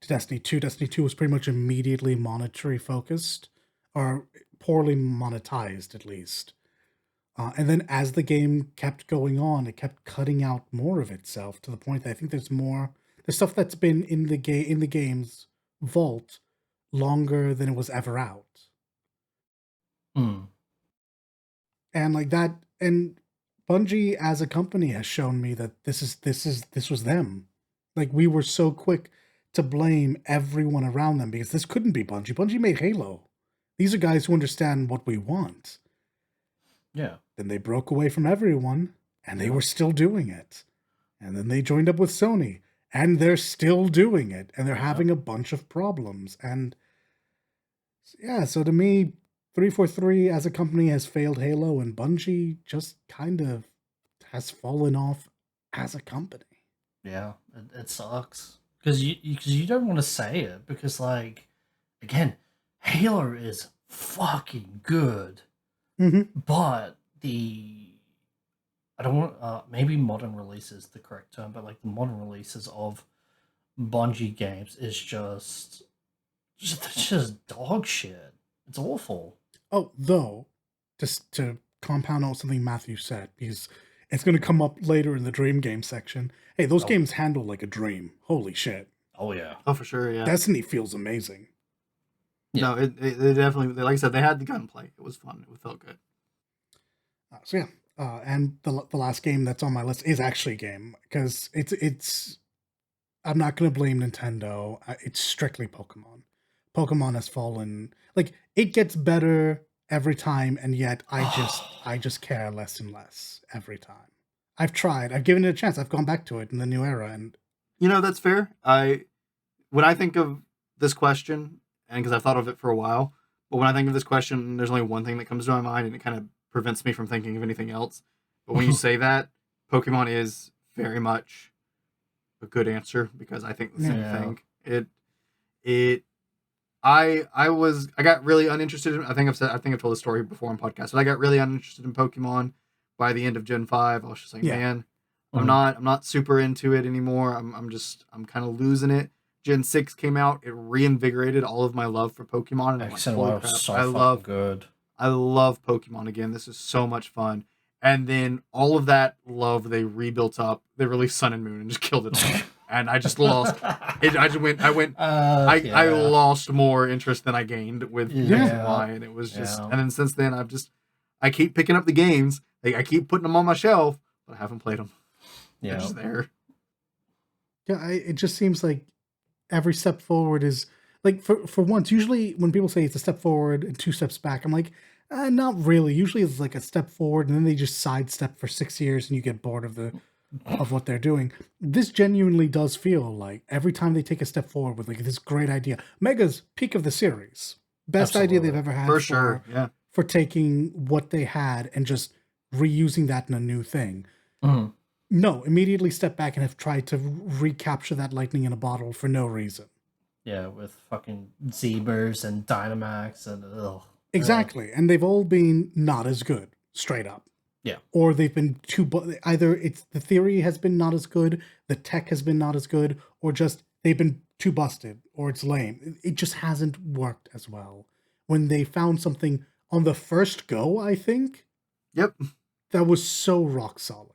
to Destiny 2. Destiny 2 was pretty much immediately monetary focused, or poorly monetized at least. And then as the game kept going on, it kept cutting out more of itself to the point that I think there's stuff that's been in the game's vault longer than it was ever out. Hmm. And like that, and Bungie as a company has shown me that this was them. Like, we were so quick to blame everyone around them because this couldn't be Bungie. Bungie made Halo. These are guys who understand what we want. Yeah. Then they broke away from everyone, and they were still doing it. And then they joined up with Sony, and they're still doing it, and they're having a bunch of problems. And yeah, so to me, 343 as a company has failed Halo, and Bungie just kind of has fallen off as a company. Yeah, it sucks. Because you don't want to say it, because, like, again, Halo is fucking good. Mm-hmm. But I don't want, maybe modern release is the correct term, but, like, the modern releases of Bungie games is just dog shit. It's awful. Oh, though, just to compound on something Matthew said, because it's going to come up later in the dream game section. Hey, those games handle like a dream. Holy shit. Oh, yeah. Oh, for sure, yeah. Destiny feels amazing. No, it definitely, like I said, they had the gunplay. It was fun. It felt good. So yeah, and the last game that's on my list is actually a game, because it's I'm not going to blame Nintendo. It's strictly Pokemon. Pokemon has fallen, like, it gets better every time, and yet I just care less and less every time. I've tried. I've given it a chance. I've gone back to it in the new era, and That's fair. When I think of this question, and because I've thought of it for a while, but when I think of this question, there's only one thing that comes to my mind, and it kind of prevents me from thinking of anything else. But when you say that, Pokemon is very much a good answer, because I think the same thing. I got really uninterested in, I think I've told the story before on podcast, but I got really uninterested in Pokemon by the end of Gen 5. I was just like, man, I'm not super into it anymore. I'm kind of losing it. Gen 6 came out, it reinvigorated all of my love for Pokemon, and I'm like, holy crap, I love Pokemon again. This is so much fun. And then all of that love they rebuilt up. They released Sun and Moon and just killed it all. And I just lost it. I lost more interest than I gained with X and Y, and it was just. And then since then, I keep picking up the games. I keep putting them on my shelf, but I haven't played them. They're just there. Yeah, it just seems like every step forward is like, for once. Usually, when people say it's a step forward and 2 steps back, I'm like, not really. Usually, it's like a step forward, and then they just sidestep for 6 years, and you get bored of what they're doing. This genuinely does feel like every time they take a step forward with, like, this great idea. Mega's peak of the series, best idea they've ever had, for sure. Yeah, for taking what they had and just reusing that in a new thing. No, immediately step back and have tried to recapture that lightning in a bottle for no reason. Yeah, with fucking Zebras and Dynamax and exactly, and they've all been not as good, straight up. Yeah. Or they've been either it's the theory has been not as good, the tech has been not as good, or just they've been too busted, or it's lame. It just hasn't worked as well. When they found something on the first go, I think. Yep. That was so rock solid.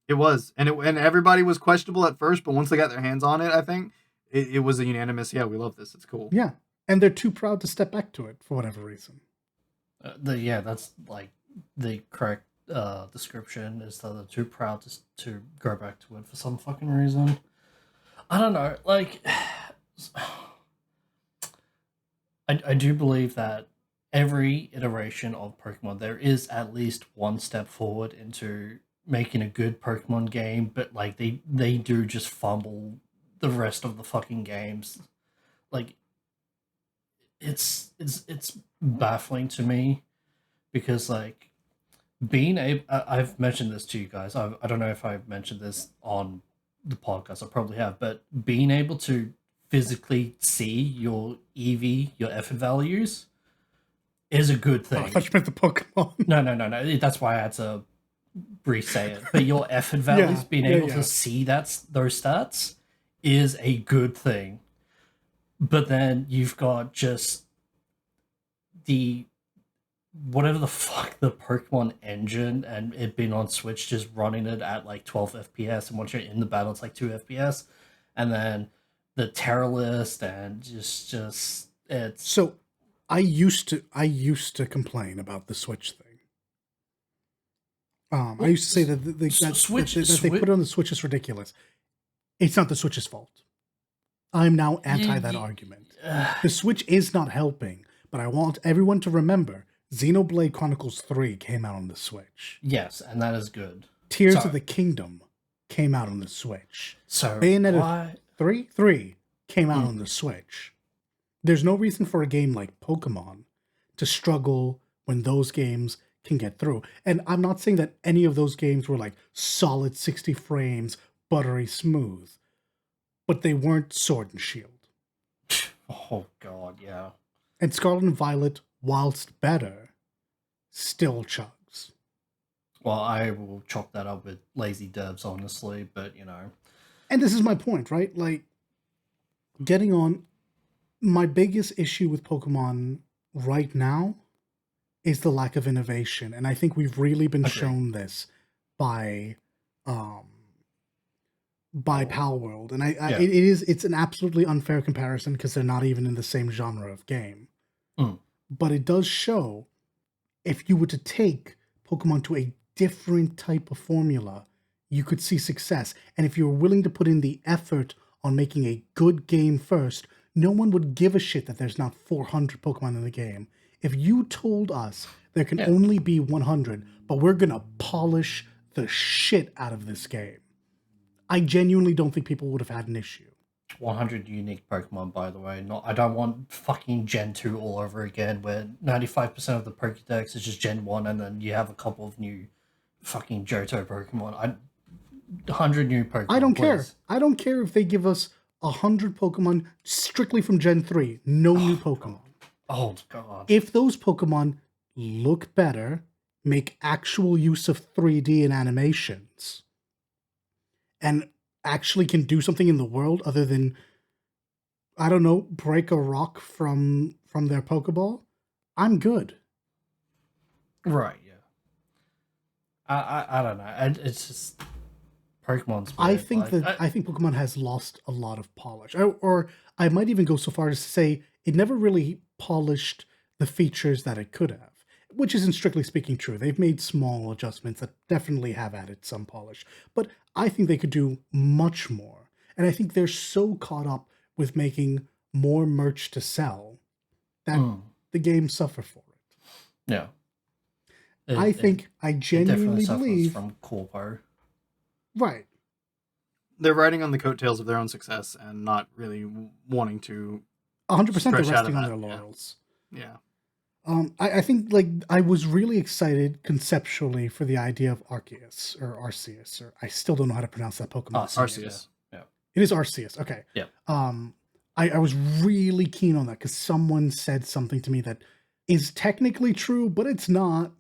It was. And everybody was questionable at first, but once they got their hands on it, I think it was a unanimous, yeah, we love this. It's cool. Yeah. And they're too proud to step back to it for whatever reason. That's like the correct description, is that they're too proud to go back to it for some fucking reason. I don't know. Like, I do believe that every iteration of Pokemon, there is at least one step forward into making a good Pokemon game, but like they do just fumble the rest of the fucking games. Like, it's baffling to me, because like I've mentioned this to you guys. I don't know if I've mentioned this on the podcast. I probably have, but being able to physically see your EV, your effort values, is a good thing. Oh, I thought you meant the Pokemon. No. That's why I had to re-say it. But your effort values, being able to see those stats, is a good thing. But then you've got just the whatever the fuck, the Pokemon engine, and it being on Switch, just running it at like 12 FPS, and once you're in the battle it's like 2 FPS, and then the Terra list, and just it's so I used to complain about the Switch thing. I used to say that they put it on the Switch is ridiculous. It's not the Switch's fault. I'm now anti that argument. The Switch is not helping, but I want everyone to remember Xenoblade Chronicles 3 came out on the Switch. Yes, and that is good. Tears of the Kingdom came out on the Switch. So Bayonetta 3 came out on the Switch. There's no reason for a game like Pokemon to struggle when those games can get through. And I'm not saying that any of those games were like solid 60 frames, buttery smooth, but they weren't Sword and Shield. Oh god, yeah. And Scarlet and Violet, whilst better, still chugs. Well, I will chalk that up with lazy devs, honestly, but you know. And this is my point, right? Like, getting on, my biggest issue with Pokemon right now is the lack of innovation. And I think we've really been shown this by Palworld. And it's an absolutely unfair comparison because they're not even in the same genre of game. But it does show, if you were to take Pokemon to a different type of formula, you could see success. And if you're willing to put in the effort on making a good game first, no one would give a shit that there's not 400 Pokemon in the game. If you told us there can only be 100, but we're going to polish the shit out of this game, I genuinely don't think people would have had an issue. 100 unique Pokemon, by the way. I don't want fucking Gen 2 all over again, where 95% of the Pokédex is just Gen 1, and then you have a couple of new fucking Johto Pokemon. 100 new Pokemon, I don't please. care. I don't care if they give us 100 Pokemon strictly from Gen 3. No new Pokemon. Oh, God. If those Pokemon look better, make actual use of 3D and animations, and actually can do something in the world other than, I don't know, break a rock from their Pokeball, I'm good. Right, yeah. I don't know. It's just Pokemon's weird. I think Pokemon has lost a lot of polish. Or I might even go so far as to say it never really polished the features that it could have, which isn't strictly speaking true. They've made small adjustments that definitely have added some polish. But I think they could do much more. And I think they're so caught up with making more merch to sell that the games suffer for it. Yeah. I genuinely believe from Corpo. Right. They're riding on the coattails of their own success and not really wanting to 100% they're stretch out resting of on that, their laurels. Yeah. I think, like, I was really excited conceptually for the idea of Arceus, or Arceus, or I still don't know how to pronounce that Pokemon. Arceus. Yeah. It is Arceus. Okay. Yeah. I was really keen on that because someone said something to me that is technically true, but it's not.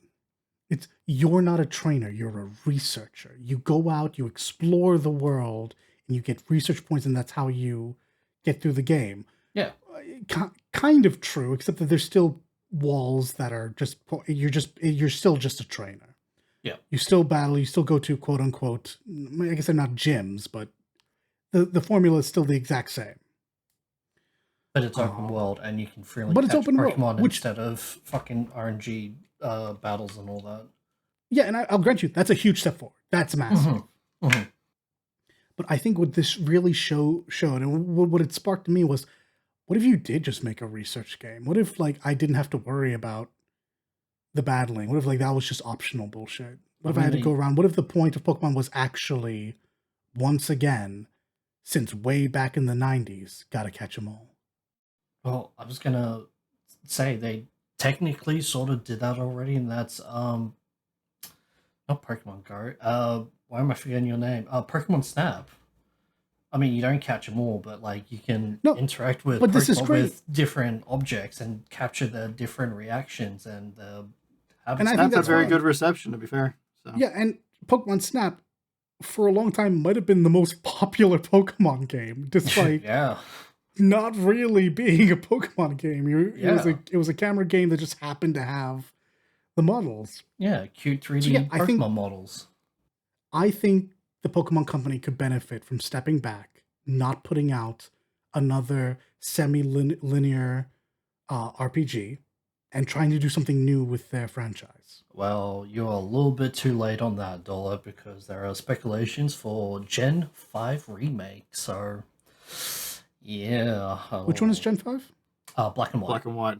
You're not a trainer, you're a researcher. You go out, you explore the world, and you get research points, and that's how you get through the game. Yeah. Kind of true, except that there's still walls that are you're still just a trainer. Yeah. You still battle, you still go to quote unquote, I guess they're not gyms, but the formula is still the exact same. But it's open world, and you can freely but catch it's open Pokemon world, instead of fucking RNG battles and all that. Yeah, and I'll grant you, that's a huge step forward. That's massive. But I think what this really showed, and what it sparked to me was, what if you did just make a research game? What if, like, I didn't have to worry about the battling? What if, like, that was just optional bullshit? What if I had to go around? What if the point of Pokemon was actually, once again, since way back in the 90s, gotta catch them all? Well, I was gonna say they technically sort of did that already, and that's not Pokemon Go. Why am I forgetting your name? Pokemon Snap. I mean, you don't catch them all, but like you can interact with Pokemon with different objects and capture their different reactions and habits. And I think that's a very good reception, to be fair. So. Yeah, and Pokemon Snap for a long time might have been the most popular Pokemon game, despite not really being a Pokemon game. It was a camera game that just happened to have the models. Yeah, cute 3D Pokemon models. I think the Pokemon Company could benefit from stepping back, not putting out another semi-linear RPG, and trying to do something new with their franchise. Well, you're a little bit too late on that, Dollar, because there are speculations for Gen 5 remake, so... Yeah. Which one is Gen 5? Black and white. Black and white.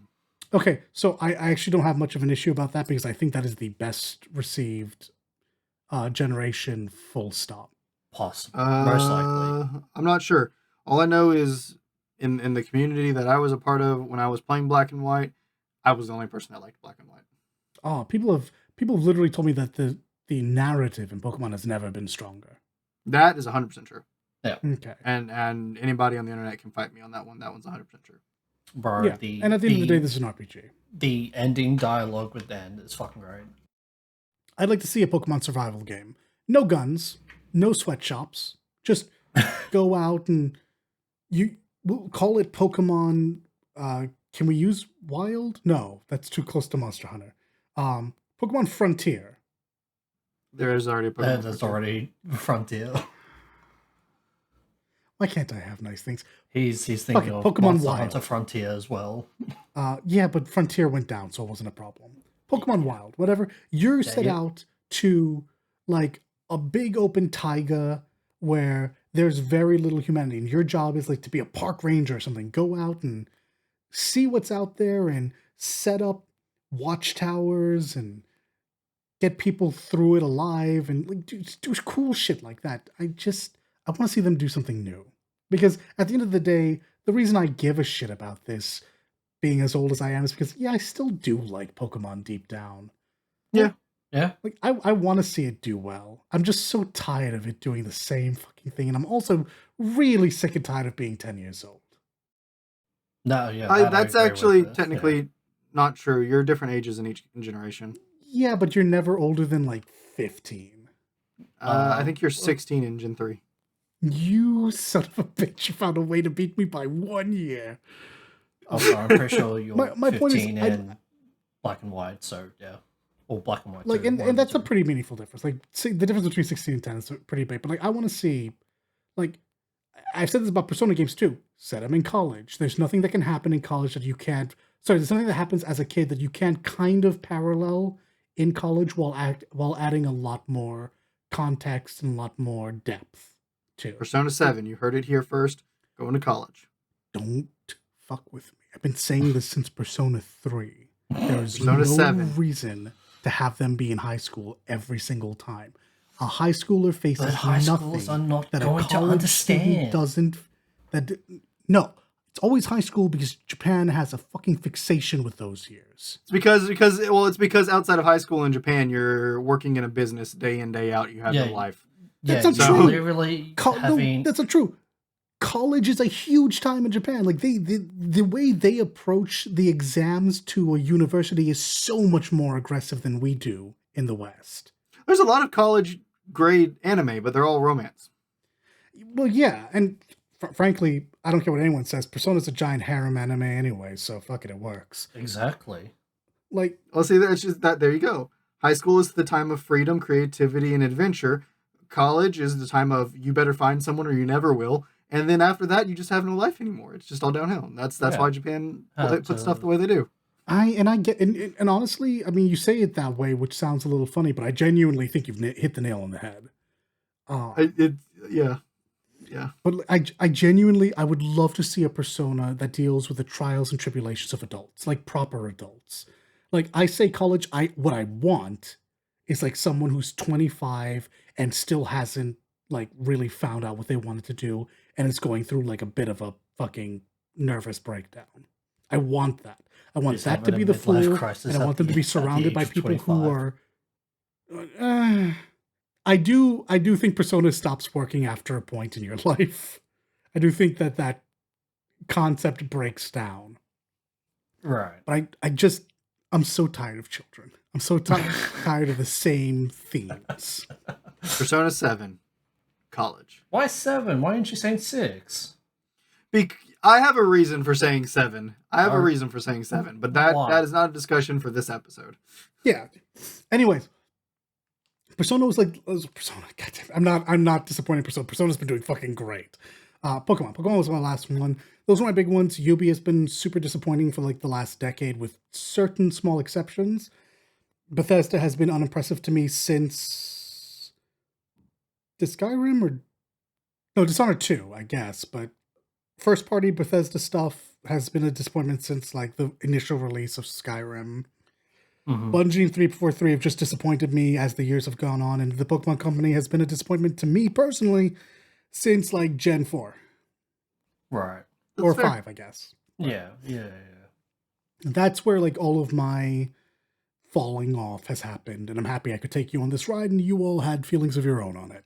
Okay, so I actually don't have much of an issue about that because I think that is the best received generation full stop. Possibly. Most likely. I'm not sure. All I know is in the community that I was a part of when I was playing Black and White, I was the only person that liked Black and White. Oh, people have literally told me that the narrative in Pokemon has never been stronger. That is 100% true. Yeah. Okay. And anybody on the internet can fight me on that one. That one's 100% true. Bro, Yeah. And at the end of the day, this is an RPG. The ending dialogue with Dan is fucking great. I'd like to see a Pokemon survival game. No guns, no sweatshops. Just go out and we'll call it Pokemon. Can we use Wild? No, that's too close to Monster Hunter. Pokemon Frontier. There is already a Pokemon. There's already Frontier. Why can't I have nice things? He's thinking of Pokemon Monster Wild. Hunter Frontier as well. Yeah, but Frontier went down, so it wasn't a problem. Pokemon Wild, whatever. You're set out to like a big open taiga where there's very little humanity, and your job is like to be a park ranger or something. Go out and see what's out there and set up watchtowers and get people through it alive and like do cool shit like that. I want to see them do something new. Because at the end of the day, the reason I give a shit about this being as old as I am is because, yeah, I still do like Pokemon deep down. Yeah. Yeah. Like, I want to see it do well. I'm just so tired of it doing the same fucking thing. And I'm also really sick and tired of being 10 years old. No, yeah. That's actually technically not true. You're different ages in each generation. Yeah, but you're never older than like 15. I think you're 16 in Gen 3. You son of a bitch, you found a way to beat me by 1 year. I'm pretty sure you're my 15 point is, in Black and White, so yeah. Or Black and White. Like, too, and that's a pretty meaningful difference. Like, see, the difference between 16 and 10 is pretty big. But like, I want to see, like, I've said this about Persona games too. Set them in college. There's nothing that can happen in college that you can't. Sorry, there's something that happens as a kid that you can't kind of parallel in college while adding a lot more context and a lot more depth to Persona 7, you heard it here first. Going to college. Don't fuck with me. I've been saying this since Persona 3. There's Persona no 7. reason to have them be in high school every single time. A high schooler faces But high nothing schools are not that going a to college student understand. doesn't. No, it's always high school because Japan has a fucking fixation with those years. It's because outside of high school in Japan, you're working in a business day in, day out. You have your life. That's yeah, not true. Literally having... That's not true. College is a huge time in Japan. Like the way they approach the exams to a university is so much more aggressive than we do in the West. There's a lot of college grade anime, but they're all romance. Well, yeah, and frankly, I don't care what anyone says. Persona's a giant harem anime anyway, so fuck it, it works. Exactly. Like, well, see, that's just that. There you go. High school is the time of freedom, creativity, and adventure. College is the time of you better find someone or you never will. And then after that, you just have no life anymore. It's just all downhill. That's why Japan puts stuff the way they do. I get, and honestly, I mean, you say it that way, which sounds a little funny, but I genuinely think you've hit the nail on the head. Yeah. But I genuinely, I would love to see a Persona that deals with the trials and tribulations of adults, like proper adults. Like, I say college, what I want is like someone who's 25 and still hasn't like really found out what they wanted to do and is going through like a bit of a fucking nervous breakdown. I want that. I want that to be the flow, and I want them to be surrounded by people 25. who are. I do think Persona stops working after a point in your life. I do think that concept breaks down. Right. But I'm so tired of children. I'm so tired of the same themes. Persona 7, college. Why 7? Why aren't you saying 6? I have a reason for saying 7. But that is not a discussion for this episode. Yeah. Anyways, Persona was Persona. Goddamn, I'm not disappointed in Persona. Persona's been doing fucking great. Pokemon was my last one. Those are my big ones. Yubi has been super disappointing for like the last decade, with certain small exceptions. Bethesda has been unimpressive to me since Skyrim Dishonored 2, I guess. But first party Bethesda stuff has been a disappointment since like the initial release of Skyrim. Bungie and 343 have just disappointed me as the years have gone on, and the Pokemon Company has been a disappointment to me personally since like Gen 4. Right. Or 5, I guess. Yeah. That's where like all of my falling off has happened, and I'm happy I could take you on this ride, and you all had feelings of your own on it.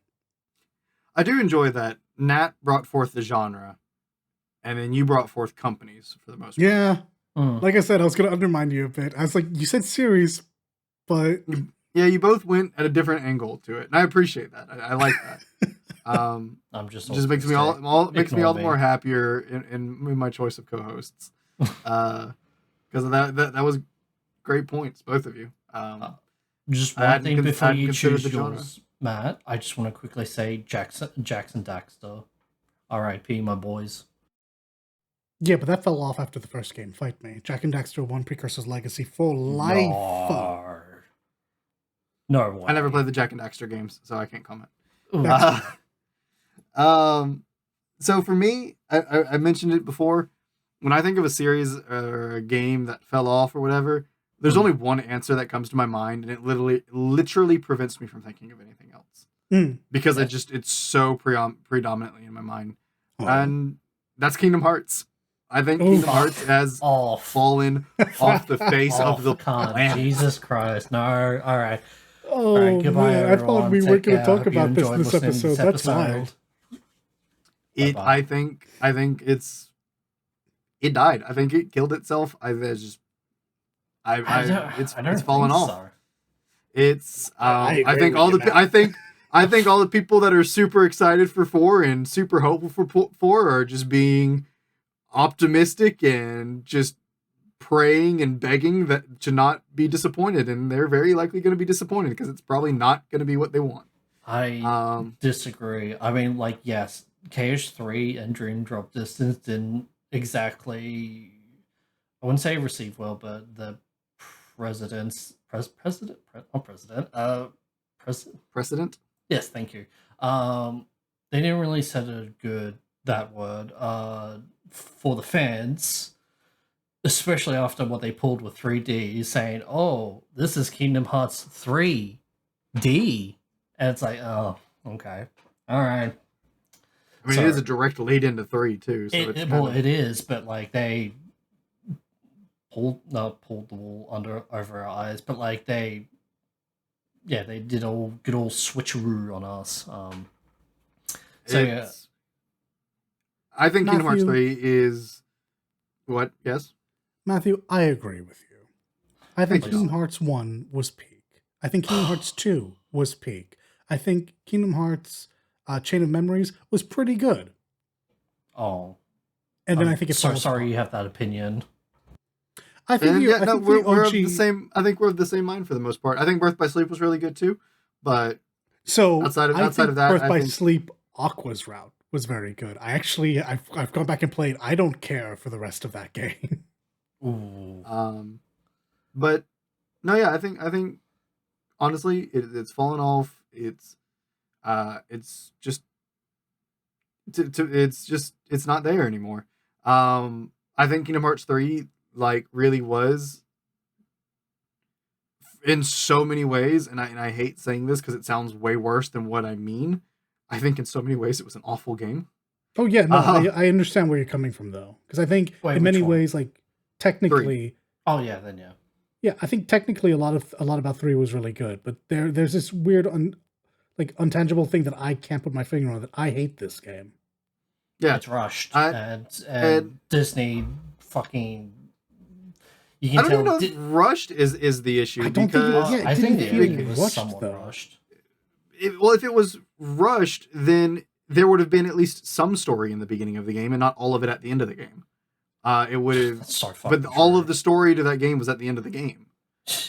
I do enjoy that Nat brought forth the genre, and then you brought forth companies for the most part. Yeah. Like I said, I was going to undermine you a bit. I was like, you said series, but... Yeah, you both went at a different angle to it, and I appreciate that. I like that. I'm just makes me all the more happier in my choice of co-hosts. Because that was great points, both of you. Just one thing before you choose yours, Matt. I just want to quickly say Jackson Daxter, R.I.P. my boys. Yeah, but that fell off after the first game. Fight me. Jack and Daxter won Precursor's Legacy for life. No way. I never played the Jack and Daxter games, so I can't comment. So for me, I mentioned it before. When I think of a series or a game that fell off or whatever, there's only one answer that comes to my mind, and it literally prevents me from thinking of anything else. Because it's so predominantly in my mind. And that's Kingdom Hearts. I think Kingdom Hearts has fallen off the face of the planet. Jesus Christ. No, all right. Oh, all right, goodbye, man. I thought we weren't going to talk about this episode. That's wild. I think it died. I think it killed itself. It's fallen off. So. It's I think all the people that are super excited for 4 and super hopeful for 4 are just being optimistic and just praying and begging that to not be disappointed, and they're very likely going to be disappointed because it's probably not going to be what they want. I disagree. I mean, like, yes, KH3 and Dream Drop Distance didn't exactly, I wouldn't say receive well, but the president. Yes, thank you. They didn't really set a good that word for the fans, especially after what they pulled with 3D, saying, "Oh, this is Kingdom Hearts 3D," and it's like, "Oh, okay, all right." I mean, it is a direct lead into 3 too. So it is, but like they pulled the wool over our eyes, but like they did all good old switcheroo on us. I think Kingdom Hearts 3 is what? Yes, Matthew, I agree with you. I think Kingdom Hearts 1 was peak. I think Kingdom Hearts 2 was peak. I think Kingdom Hearts Chain of Memories was pretty good. Oh, and then I think it's sorry you have that opinion. I think we're of the same. I think we're of the same mind for the most part. I think Birth by Sleep was really good too, but outside of that, Birth by Sleep Aqua's route was very good. I've gone back and played. I don't care for the rest of that game. Ooh. But no, yeah, I think honestly, it's fallen off. It's not there anymore. I think Kingdom Hearts 3 like really was in so many ways, and I hate saying this because it sounds way worse than what I mean. I think in so many ways it was an awful game. Oh yeah, no, I understand where you're coming from though, because I think in many ways, like technically. 3. Oh yeah, then yeah. Yeah, I think technically a lot about 3 was really good, but there's this weird untangible thing that I can't put my finger on, that I hate this game. Yeah, it's rushed, and Disney fucking. You can I don't even know if rushed is the issue. I don't think I think it was rushed, somewhat rushed. If it was rushed, then there would have been at least some story in the beginning of the game, and not all of it at the end of the game. It would have, but all of the story to that game was at the end of the game.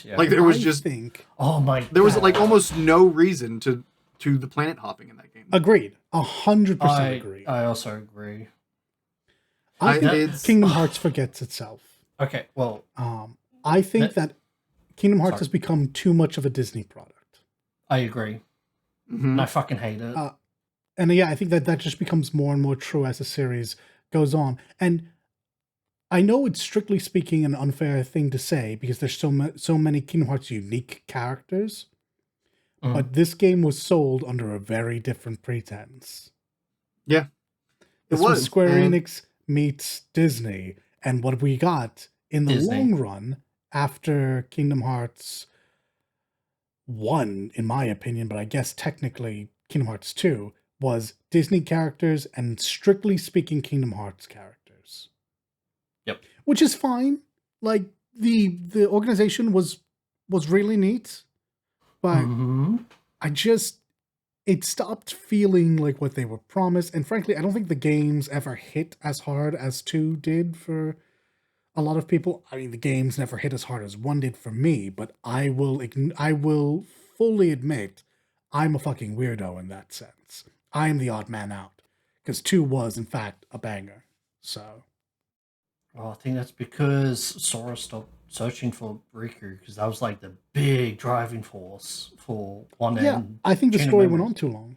Yeah. Like there was there was like almost no reason to the planet hopping in that game. Agreed, 100% agree. I also agree. I think Kingdom Hearts forgets itself. Okay, well, I think that Kingdom Hearts has become too much of a Disney product. I agree. Mm-hmm. And I fucking hate it. And yeah, I think that just becomes more and more true as the series goes on. And I know it's strictly speaking an unfair thing to say because there's so many Kingdom Hearts unique characters, but this game was sold under a very different pretense. Yeah. This was Square Enix meets Disney, and what we got in the long run after Kingdom Hearts 1, in my opinion, but I guess technically Kingdom Hearts 2, was Disney characters and strictly speaking Kingdom Hearts characters. Yep. Which is fine. Like the organization was really neat, but it stopped feeling like what they were promised. And frankly, I don't think the games ever hit as hard as 2 did for a lot of people. I mean, the games never hit as hard as 1 did for me, but I will fully admit I'm a fucking weirdo in that sense. I am the odd man out, because 2 was, in fact, a banger. So, well, I think that's because Sora stopped searching for Riku, because that was like the big driving force for 1 and I think the story went on too long.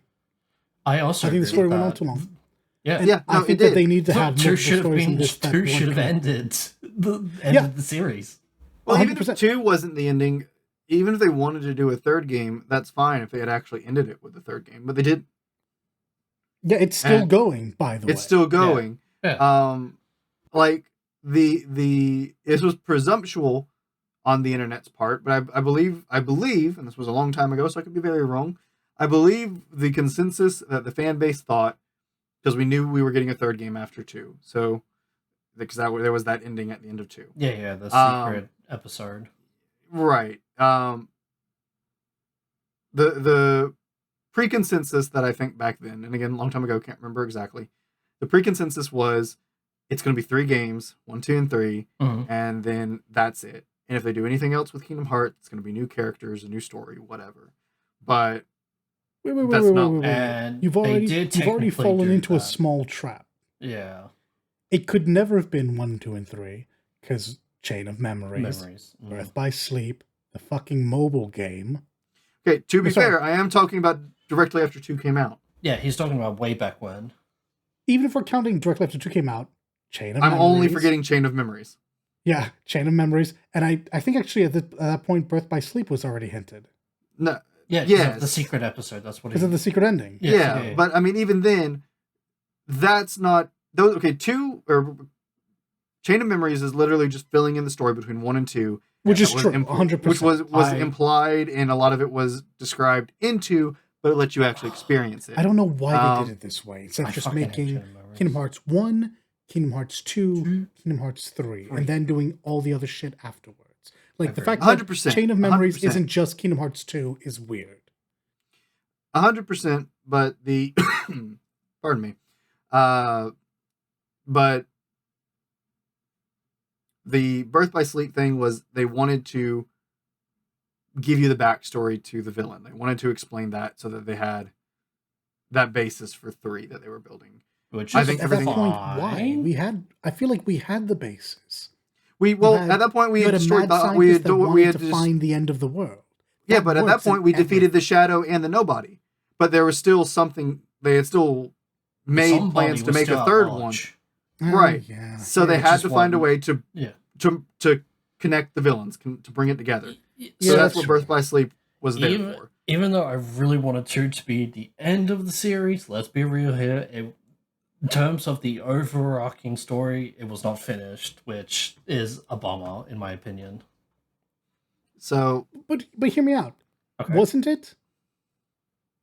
I think the story went on too long. Yeah, and I think that they need to have two multiple should have stories been in this. 2 should have ended the series. Well, even 100%. if 2 wasn't the ending, even if they wanted to do a third game, that's fine if they had actually ended it with the third game, but they did. Yeah, it's still going, by the way. It's still going. Yeah. Like this was presumptuous on the internet's part, but I believe, and this was a long time ago, so I could be very wrong. I believe the consensus that the fan base thought, because we knew we were getting a third game after 2, so because there was that ending at the end of 2. Yeah, the secret episode. Right. The pre-consensus that I think back then, and again, a long time ago, can't remember exactly. The pre-consensus was it's going to be 3 games, 1, 2, and 3, and then that's it. And if they do anything else with Kingdom Hearts, it's going to be new characters, a new story, whatever. But wait. And you've already fallen into a small trap. Yeah. It could never have been 1, 2, and 3 because Chain of Memories. Birth by Sleep, the fucking mobile game. Okay, to be fair, I am talking about directly after 2 came out. Yeah, he's talking about way back when. Even if we're counting directly after 2 came out, Chain of Memories. I'm only forgetting Chain of Memories. Yeah, Chain of Memories. And I think actually at that point, Birth by Sleep was already hinted. No. Yeah, yes. The secret episode. That's what. Because of the secret ending. Yeah, but I mean, even then, that's not those. Okay, 2 or Chain of Memories is literally just filling in the story between 1 and 2, which is true, 100%. Which was implied, and a lot of it was described into, but it lets you actually experience it. I don't know why they did it this way. Instead of just making Kingdom Hearts 1, Kingdom Hearts 2, Kingdom Hearts 3, and then doing all the other shit afterwards. Like, the fact that 100%, Chain of Memories 100%. isn't just Kingdom Hearts 2 is weird. 100%, but the... pardon me. But the Birth by Sleep thing was they wanted to give you the backstory to the villain. They wanted to explain that so that they had that basis for 3 that they were building. Which I think at that point, why? I feel like we had the basis. At that point we had destroyed we had to find the end of the world. Yeah, but at that point we defeated the Shadow and the Nobody. But there was still something. They had still made plans to make a third one. Right. Yeah. So they had to find a way to connect the villains, to bring it together. So that's what Birth by Sleep was there for. Even though I really wanted to be the end of the series, let's be real here. In terms of the overarching story, it was not finished, which is a bummer, in my opinion. So, but hear me out. Okay. Wasn't it?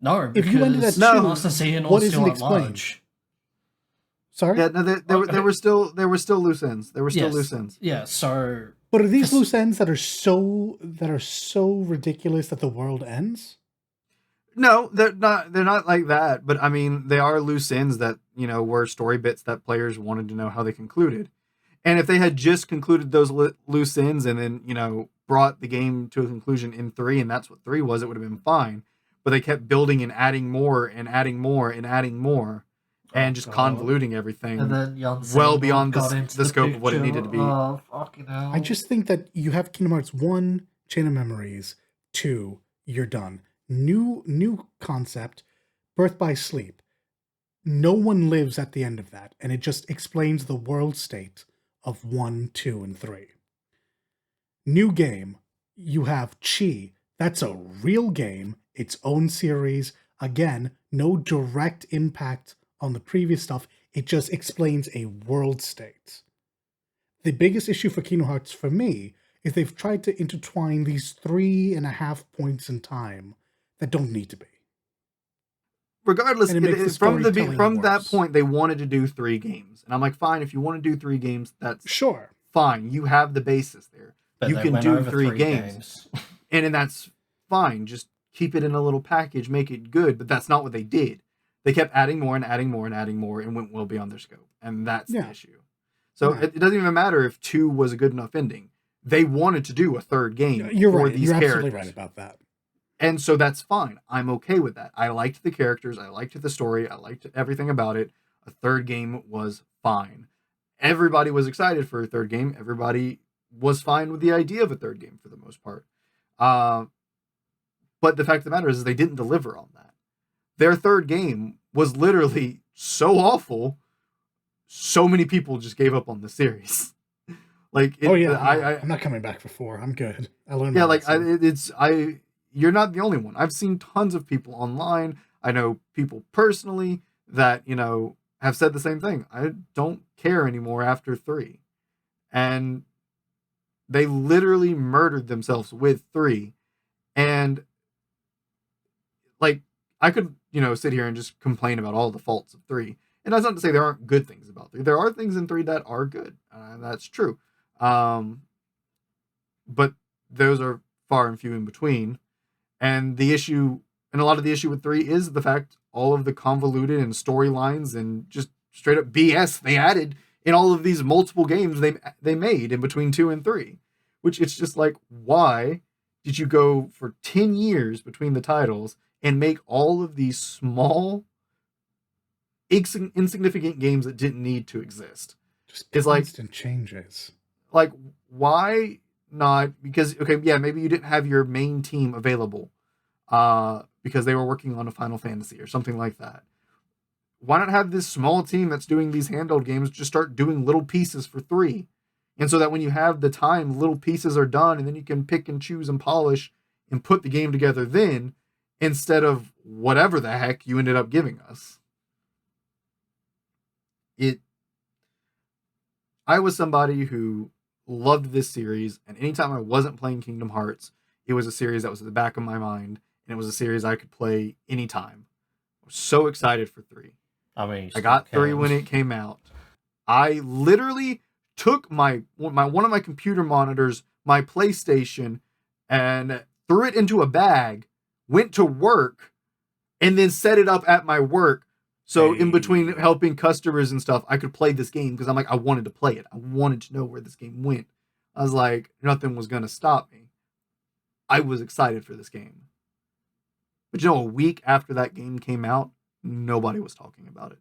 No, if you ended at 2, what isn't explained? Sorry. Yeah, no, there were still loose ends. There were still loose ends. Yeah. So, but are these loose ends that are so ridiculous that the world ends? No, they're not. They're not like that. But I mean, they are loose ends that were story bits that players wanted to know how they concluded. And if they had just concluded those loose ends and then brought the game to a conclusion in 3, and that's what 3 was, it would have been fine. But they kept building and adding more and adding more and adding more, and just convoluting everything and then well beyond the scope of what it needed to be. Fucking hell. I just think that you have Kingdom Hearts 1, Chain of Memories, 2, you're done. New concept, Birth by Sleep. no one lives at the end of that, and it just explains the world state of 1, 2, and 3. New game, you have Chi. That's a real game, its own series. Again, no direct impact on the previous stuff. It just explains a world state. The biggest issue for Kingdom Hearts for me is they've tried to intertwine these 3.5 points in time that don't need to be. Regardless, And it makes the from storytelling that worse. point, they wanted to do 3 games, and I'm like, fine, if you want to do 3 games, that's Sure. fine. You have the basis there. But You they can went do over 3 3 games, and that's fine. Just keep it in a little package, make it good. But that's not what they did. They kept adding more and adding more and adding more, and went well beyond their scope, and that's the issue. So Right. it doesn't even matter if 2 was a good enough ending. They wanted to do a 3rd game You're for right. these You're characters. absolutely right about that. And so that's fine. I'm okay with that. I liked the characters. I liked the story. I liked everything about it. A 3rd game was fine. Everybody was excited for a 3rd game. Everybody was fine with the idea of a 3rd game for the most part. But the fact of the matter is they didn't deliver on that. Their 3rd game was literally so awful. So many people just gave up on the series. Like, I'm not coming back for 4. I'm good. I learned. Yeah, like you're not the only one. I've seen tons of people online. I know people personally that, have said the same thing. I don't care anymore after 3. And they literally murdered themselves with 3. And like, I could, sit here and just complain about all the faults of 3. And that's not to say there aren't good things about 3. There are things in 3 that are good. That's true. But those are far and few in between. And a lot of the issue with 3 is the fact all of the convoluted and storylines and just straight up BS they added in all of these multiple games they made in between 2 and 3. Which it's just like, why did you go for 10 years between the titles and make all of these small, insignificant games that didn't need to exist? Just it's constant changes. Like, why not? Because, okay, yeah, maybe you didn't have your main team available because they were working on a Final Fantasy or something like that. Why not have this small team that's doing these handheld games just start doing little pieces for 3? And so that when you have the time, little pieces are done, and then you can pick and choose and polish and put the game together then, instead of whatever the heck you ended up giving us. I was somebody who loved this series, and anytime I wasn't playing Kingdom Hearts, it was a series that was at the back of my mind, and it was a series I could play anytime. I was so excited for 3. I mean, I got 3 when it came out. I literally took one of my computer monitors, my PlayStation, and threw it into a bag, went to work, and then set it up at my work. So in between helping customers and stuff, I could play this game because I'm like, I wanted to play it. I wanted to know where this game went. I was like, nothing was going to stop me. I was excited for this game. But a week after that game came out, nobody was talking about it.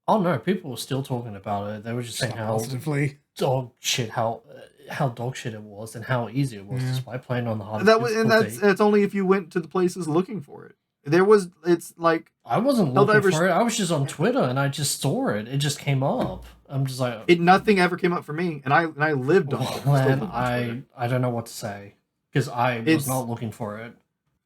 Oh no, people were still talking about it. They were just saying how positively dog shit, how dog shit it was, and how easy it was despite playing on the hardest difficulty. That's only if you went to the places looking for it. It's like, I wasn't looking for it. I was just on Twitter and I just saw it. It just came up. I'm just like, nothing ever came up for me, and I lived on Twitter. Man, I don't know what to say because I was not looking for it.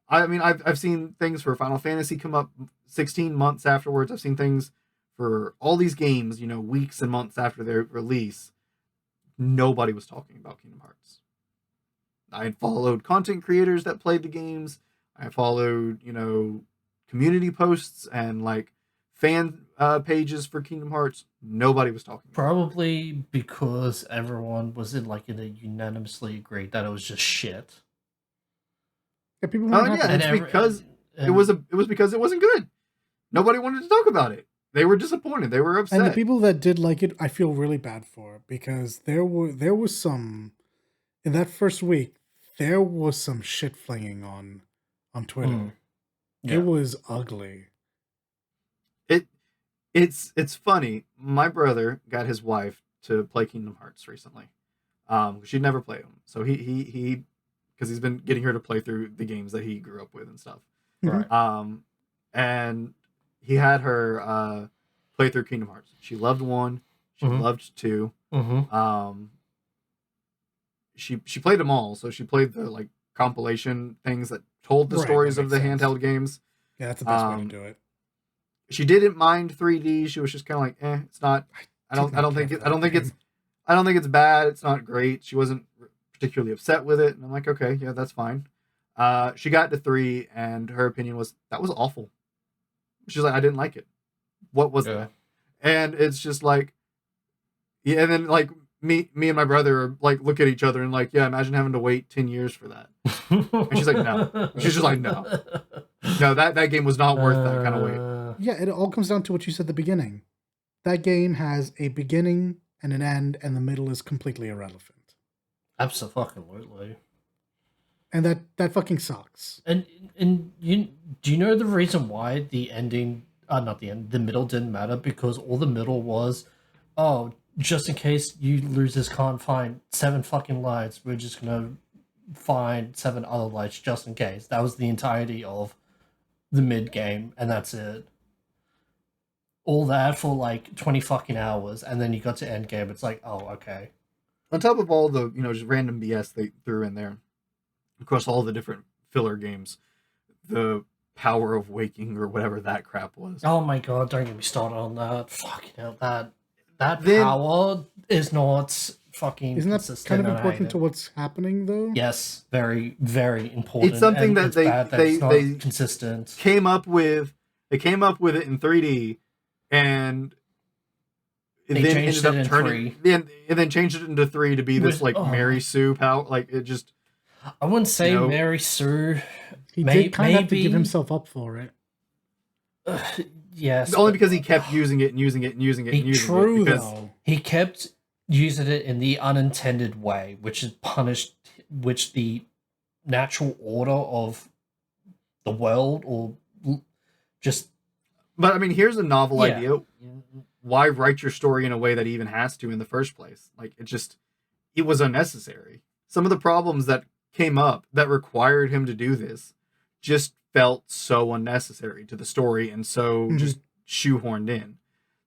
I mean, I've seen things for Final Fantasy come up 16 months afterwards. I've seen things for all these games, weeks and months after their release. Nobody was talking about Kingdom Hearts. I followed content creators that played the games. I followed, community posts and like fan pages for Kingdom Hearts. Nobody was talking. Probably because everyone was in a unanimously agreed that it was just shit. Yeah, people. It was because it wasn't good. Nobody wanted to talk about it. They were disappointed. They were upset. And the people that did like it, I feel really bad for, because there was some in that first week. There was some shit flinging on Twitter. Yeah. It was ugly. It's funny. My brother got his wife to play Kingdom Hearts recently. She'd never played them, so he because he's been getting her to play through the games that he grew up with and stuff. Right. And he had her play through Kingdom Hearts. She loved 1. She loved 2. She played them all. So she played the like compilation things that told the stories of the handheld games. Yeah, that's the best way to do it. She didn't mind 3D. She was just kind of like, it's not. I don't think it's bad. It's not great. She wasn't particularly upset with it, and I'm like, okay, yeah, that's fine. She got to 3, and her opinion was that was awful. She's like, I didn't like it. What was that? And it's just like, yeah. And then like me and my brother are like look at each other and like, yeah, imagine having to wait 10 years for that. And she's like, no. She's just like, no, that game was not worth that kind of wait. Yeah, it all comes down to what you said at the beginning. That game has a beginning and an end, and the middle is completely irrelevant. Absolutely. And that fucking sucks. And do you know the reason why the ending, not the end, the middle didn't matter? Because all the middle was, just in case you losers can't find 7 fucking lights, we're just gonna find 7 other lights just in case. That was the entirety of the mid game, and that's it. All that for like 20 fucking hours, and then you got to end game. It's like, oh, okay. On top of all the just random BS they threw in there, across all the different filler games, the power of waking or whatever that crap was. Oh my god! Don't get me started on that. Fucking hell, that power is not fucking. Isn't that kind of important to what's happening though? Yes, very very important. It's something that they consistent. Came up with. They came up with it in 3D. And they then ended up turning, and then changed it into 3 to be this like Mary Sue power. Like it just. I wouldn't say Mary Sue. He did kind of have to give himself up for it. Yes, only because he kept using it and using it and using it and using it. Because he kept using it in the unintended way, which is punished, which the natural order of the world or just. But I mean, here's a novel idea. Why write your story in a way that he even has to in the first place? Like it was unnecessary. Some of the problems that came up that required him to do this just felt so unnecessary to the story and so just shoehorned in.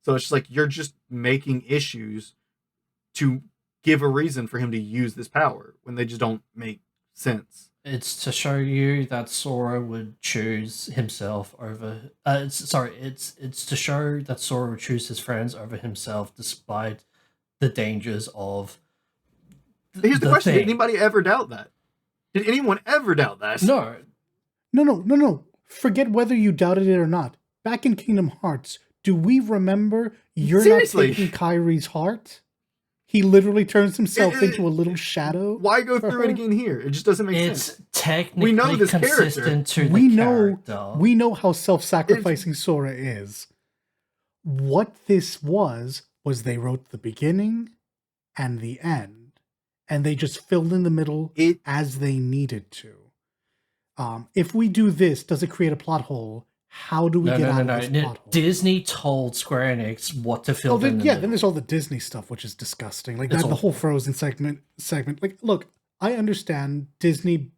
So it's just like you're just making issues to give a reason for him to use this power when they just don't make sense. It's to show you that Sora would choose himself over. It's to show that Sora would choose his friends over himself, despite the dangers of. Here's the question: did anybody ever doubt that? Did anyone ever doubt that? No. Forget whether you doubted it or not. Back in Kingdom Hearts, do we remember you're Seriously? Not taking Kairi's heart? He literally turns himself into a little shadow. Why go through it again here? It just doesn't make sense. It's technically we know this consistent character. To we the know, character. We know how self-sacrificing Sora is. What this was they wrote the beginning and the end, and they just filled in the middle as they needed to. If we do this, does it create a plot hole? How do we get out of this plot hole? Disney told Square Enix what to fill in. Then there's all the Disney stuff, which is disgusting. Like the whole Frozen segment. Like, look, I understand Disney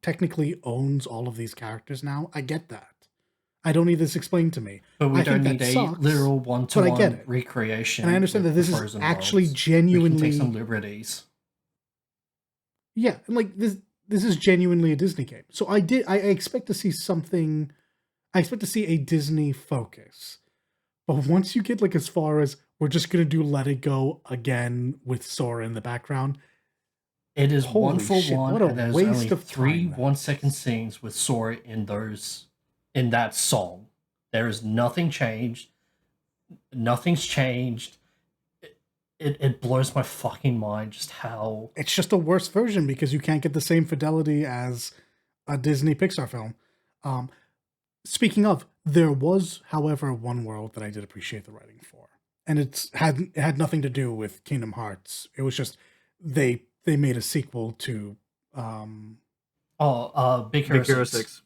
technically owns all of these characters now. I get that. I don't need this explained to me. But we don't need a literal one-to-one recreation. And I understand that this is actually genuinely... We can take some liberties. Yeah, like this is genuinely a Disney game. So I expect to see something... I expect to see a Disney focus. But once you get like as far as we're just going to do Let It Go again with Sora in the background. It is one for one, and there's only 3 1-second scenes with Sora in that song. There is nothing changed. Nothing's changed. It blows my fucking mind just how... It's just a worse version because you can't get the same fidelity as a Disney Pixar film. Speaking of, there was, however, one world that I did appreciate the writing for. And it had nothing to do with Kingdom Hearts. It was just they made a sequel to Big Hero 6.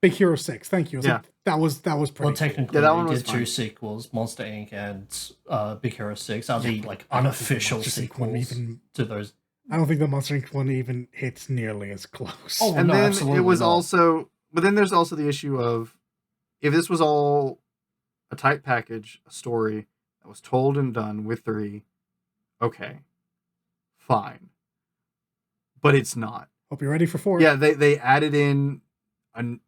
Big Hero 6, thank you. Yeah. That was pretty well, technically, that they did 2 sequels, Monster Inc. and Big Hero 6 are the like unofficial sequels to those. I don't think the Monster Inc. one even hits nearly as close. Oh, and then it was also... But then there's also the issue of, if this was all a tight package, a story that was told and done with 3, okay, fine. But it's not. Hope you're ready for 4. Yeah, they added in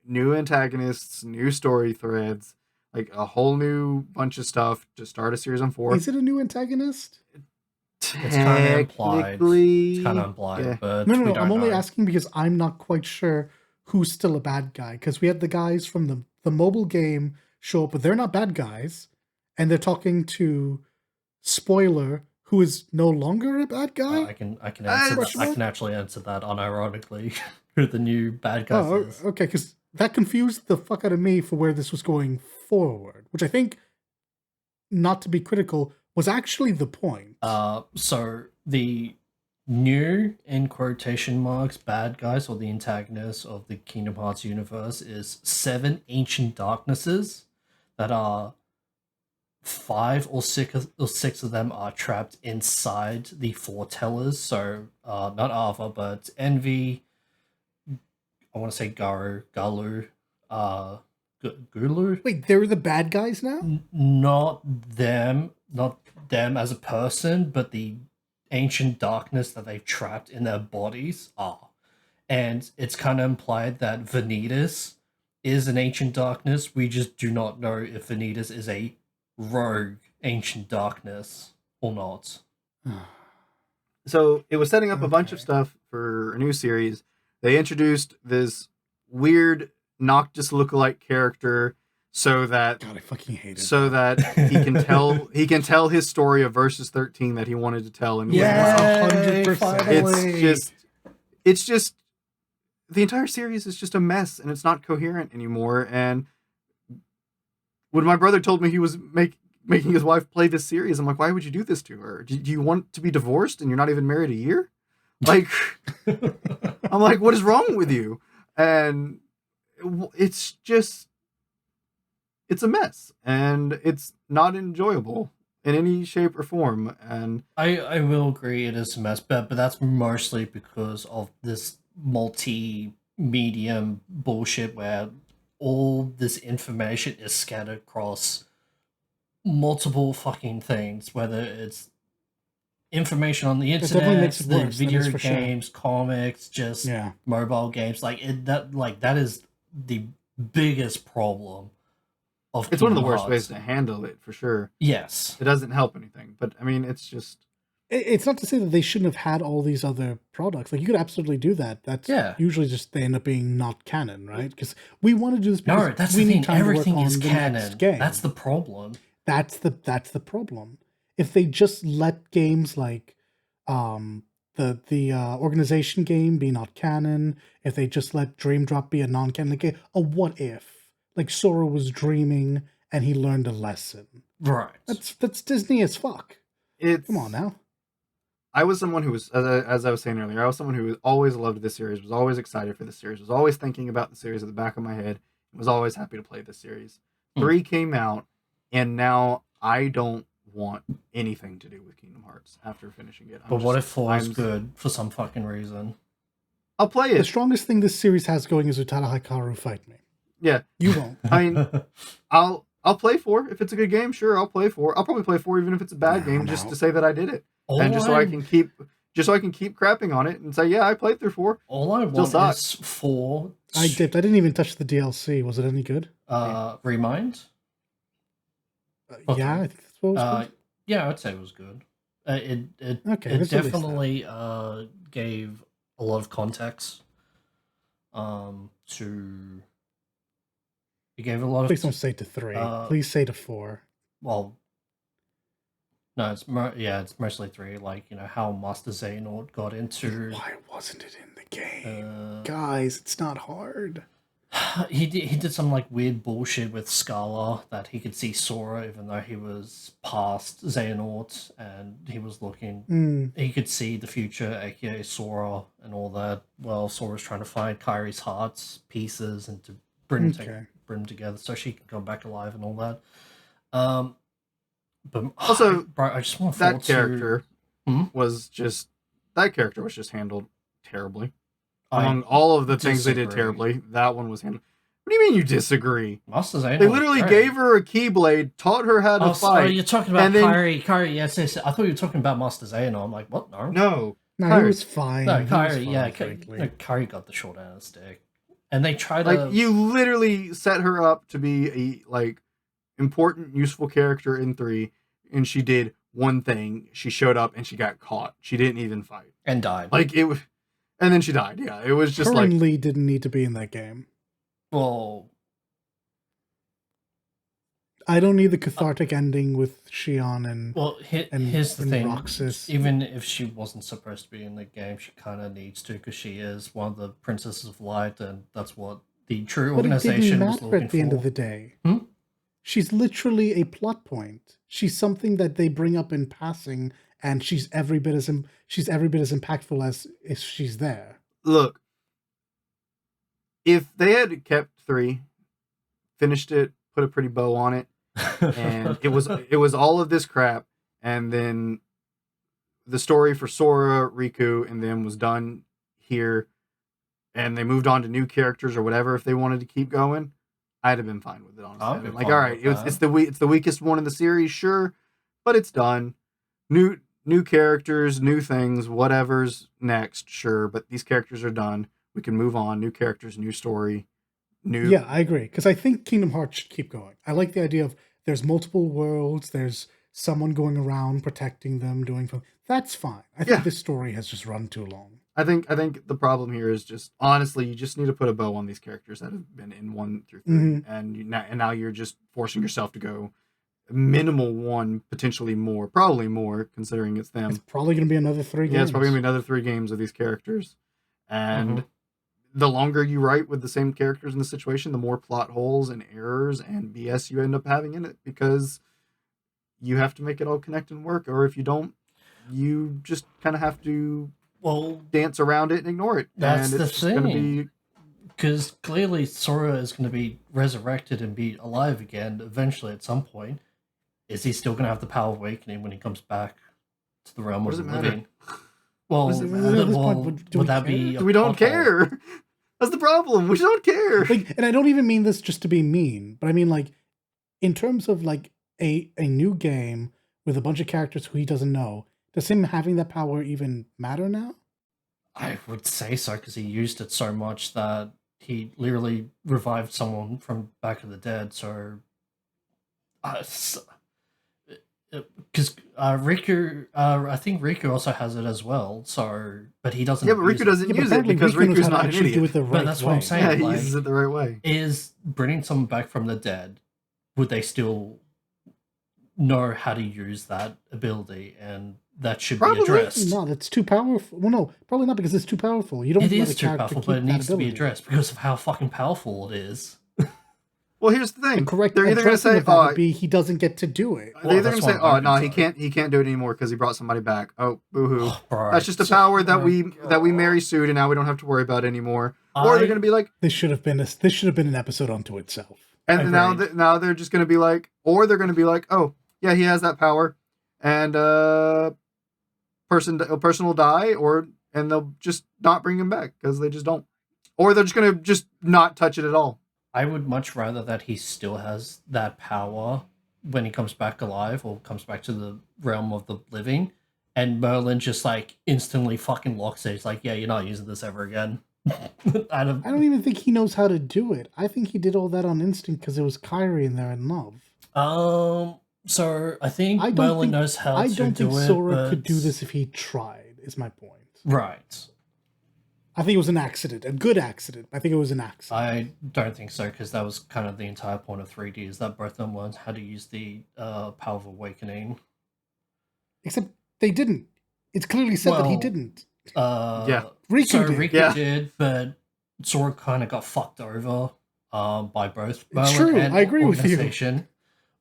new antagonists, new story threads, like a whole new bunch of stuff to start a series on 4. Is it a new antagonist? It's kind of implied. It's kind of implied, yeah. but No, we don't I'm only know. asking because I'm not quite sure who's still a bad guy. Because we had the guys from the mobile game show up, but they're not bad guys. And they're talking to Spoiler, who is no longer a bad guy. I can answer that. I can actually answer that unironically. Who the new bad guy is? Okay, because that confused the fuck out of me for where this was going forward, which I think, not to be critical, was actually the point. So the new, in quotation marks, bad guys or the antagonists of the Kingdom Hearts universe is 7 ancient darknesses that are 5 or 6 of them are trapped inside the foretellers. So not Ava, but Envy. I want to say Garu, Gulu. Wait, they're the bad guys now? Not them as a person, but the ancient darkness that they've trapped in their bodies are. And it's kind of implied that Vanitas is an ancient darkness. We just do not know if Vanitas is a rogue ancient darkness or not. So it was setting up a bunch of stuff for a new series. They introduced this weird Noctis lookalike character so that God, I fucking hate it. So that he can tell his story of Versus 13 that he wanted to tell, and yeah, 100%. It's just the entire series is just a mess, and it's not coherent anymore. And when my brother told me he was making his wife play this series, I'm like, why would you do this to her? Do you want to be divorced and you're not even married a year? Like, I'm like, what is wrong with you? And it's a mess, and it's not enjoyable in any shape or form. And I will agree it is a mess, but that's mostly because of this multi-medium bullshit where all this information is scattered across multiple fucking things, whether it's information on the internet, the video games, comics, just mobile games. Like that is the biggest problem. It's one of the worst ways to handle it, for sure. Yes. It doesn't help anything, but I mean, it's just... It's not to say that they shouldn't have had all these other products. Like, you could absolutely do that. That's usually just they end up being not canon, right? Because we want to do this because that's we the need thing. time Everything to work is on canon. the next game. That's the problem. That's the problem. If they just let games like the organization game be not canon, if they just let Dream Drop be a non-canon game, a what if? Like Sora was dreaming and he learned a lesson. Right. That's Disney as fuck. Come on now. I was someone who was, as I was saying earlier, I was someone who always loved this series, was always excited for this series, was always thinking about the series at the back of my head, was always happy to play this series. 3 came out, and now I don't want anything to do with Kingdom Hearts after finishing it. What if 4 is good for some fucking reason? I'll play it. The strongest thing this series has going is Utada Hikaru fight me. Yeah. You won't. I mean, I'll play 4 if it's a good game. Sure, I'll play 4. I'll probably play 4 even if it's a bad game, just to say that I did it, and just so I can keep crapping on it and say, yeah, I played through 4. All I want is 4. I dipped. I didn't even touch the DLC. Was it any good? Remind? Yeah, I think that's what it was good. Yeah, I'd say it was good. It definitely gave a lot of context to... It gave a lot of... Please don't say to 3. Please say to 4. Well, no, it's mostly 3. Like, how Master Xehanort got into... Why wasn't it in the game? Guys, it's not hard. He did some like weird bullshit with Scala that he could see Sora even though he was past Xehanort and he was looking. He could see the future, a.k.a. Sora and all that. Well, Sora's trying to find Kairi's heart's pieces and to bring them together so she can come back alive and all that. But also, I just want that character was just handled terribly. Among all of the things they did terribly, that one was handled. What do you mean you disagree? Master Xehanort. They literally gave her a Keyblade, taught her how to fight. Oh, you're talking about and then, Kairi, yes. I thought you were talking about Master Xehanort. I'm like, what? No. No. No, he was fine. No, He was Kairi, fine, yeah. frankly. Kairi got the short end of the stick. And they tried to... Like, you literally set her up to be a, like, important, useful character in 3, and she did one thing. She showed up and she got caught. She didn't even fight. And died. Like, it was... And then she died, yeah. It was just Currently didn't need to be in that game. Well... I don't need the cathartic ending with Xion and here's the thing. Roxas. Even if she wasn't supposed to be in the game, she kind of needs to because she is one of the princesses of light, and that's what the true organization was looking for. At the end of the day. Hmm? She's literally a plot point. She's something that they bring up in passing, and she's every bit as impactful as if she's there. Look, if they had kept 3, finished it, put a pretty bow on it, and it was all of this crap, and then the story for Sora, Riku, and them was done here, and they moved on to new characters or whatever. If they wanted to keep going, I'd have been fine with it. Honestly, I'd been like, all right, it's the weakest one in the series, sure, but it's done. New characters, new things, whatever's next, sure, but these characters are done. We can move on. New characters, new story. Yeah, I agree, because I think Kingdom Hearts should keep going. I like the idea of there's multiple worlds, there's someone going around protecting them, doing something. That's fine. I think this story has just run too long. I think the problem here is just, honestly, you just need to put a bow on these characters that have been in 1 through 3, and now you're just forcing yourself to go minimal 1, potentially more, probably more, considering it's them. It's probably going to be another 3 games. Yeah, it's probably going to be another 3 games of these characters, and the longer you write with the same characters in the situation, the more plot holes and errors and BS you end up having in it, because you have to make it all connect and work, or if you don't, you just kind of have to dance around it and ignore it. That's and the it's thing. Because clearly Sora is going to be resurrected and be alive again eventually at some point. Is he still going to have the power of awakening when he comes back to the realm of the living? Well, would that be? We don't care. That's the problem. We don't care. Like, and I don't even mean this just to be mean, but I mean, like, in terms of like a new game with a bunch of characters who he doesn't know, does him having that power even matter now? I would say so, because he used it so much that he literally revived someone from back of the dead. So, because Riku, I think Riku also has it as well. So, but he doesn't. Yeah, but Riku doesn't use it because Riku's not an idiot. But that's what I'm saying. Yeah, he uses it the right way. Is bringing someone back from the dead, would they still know how to use that ability? And that should be addressed. No, that's too powerful. Well, no, probably not, because it's too powerful. You don't. It is too powerful, but it needs to be addressed because of how fucking powerful it is. Well, here's the thing. Correct. They're either going to say, "Oh, he doesn't get to do it." They're either going to say, "Oh, no, he can't do it anymore because he brought somebody back." Oh, boo-hoo. That's just a power that we Mary sued, and now we don't have to worry about it anymore. Or they're going to be like, "This should have been an episode unto itself." And now they're just going to be like, or they're going to be like, "Oh, yeah, he has that power," and a person will die, and they'll just not bring him back because they just don't, or they're just going to just not touch it at all. I would much rather that he still has that power when he comes back alive or comes back to the realm of the living, and Merlin just like instantly fucking locks it. He's like, "Yeah, you're not using this ever again." I don't even think he knows how to do it. I think he did all that on instinct because it was Kairi in there in love. So I think Merlin knows how to do it. I don't think Sora could do this if he tried, is my point. Right. I think it was an accident, a good accident. I think it was an accident. I don't think so, because that was kind of the entire point of 3D, is that both of them learned how to use the power of awakening. Except they didn't. It's clearly said that he didn't. Riku did, but Sora kind of got fucked over by both Merlin and I agree with you.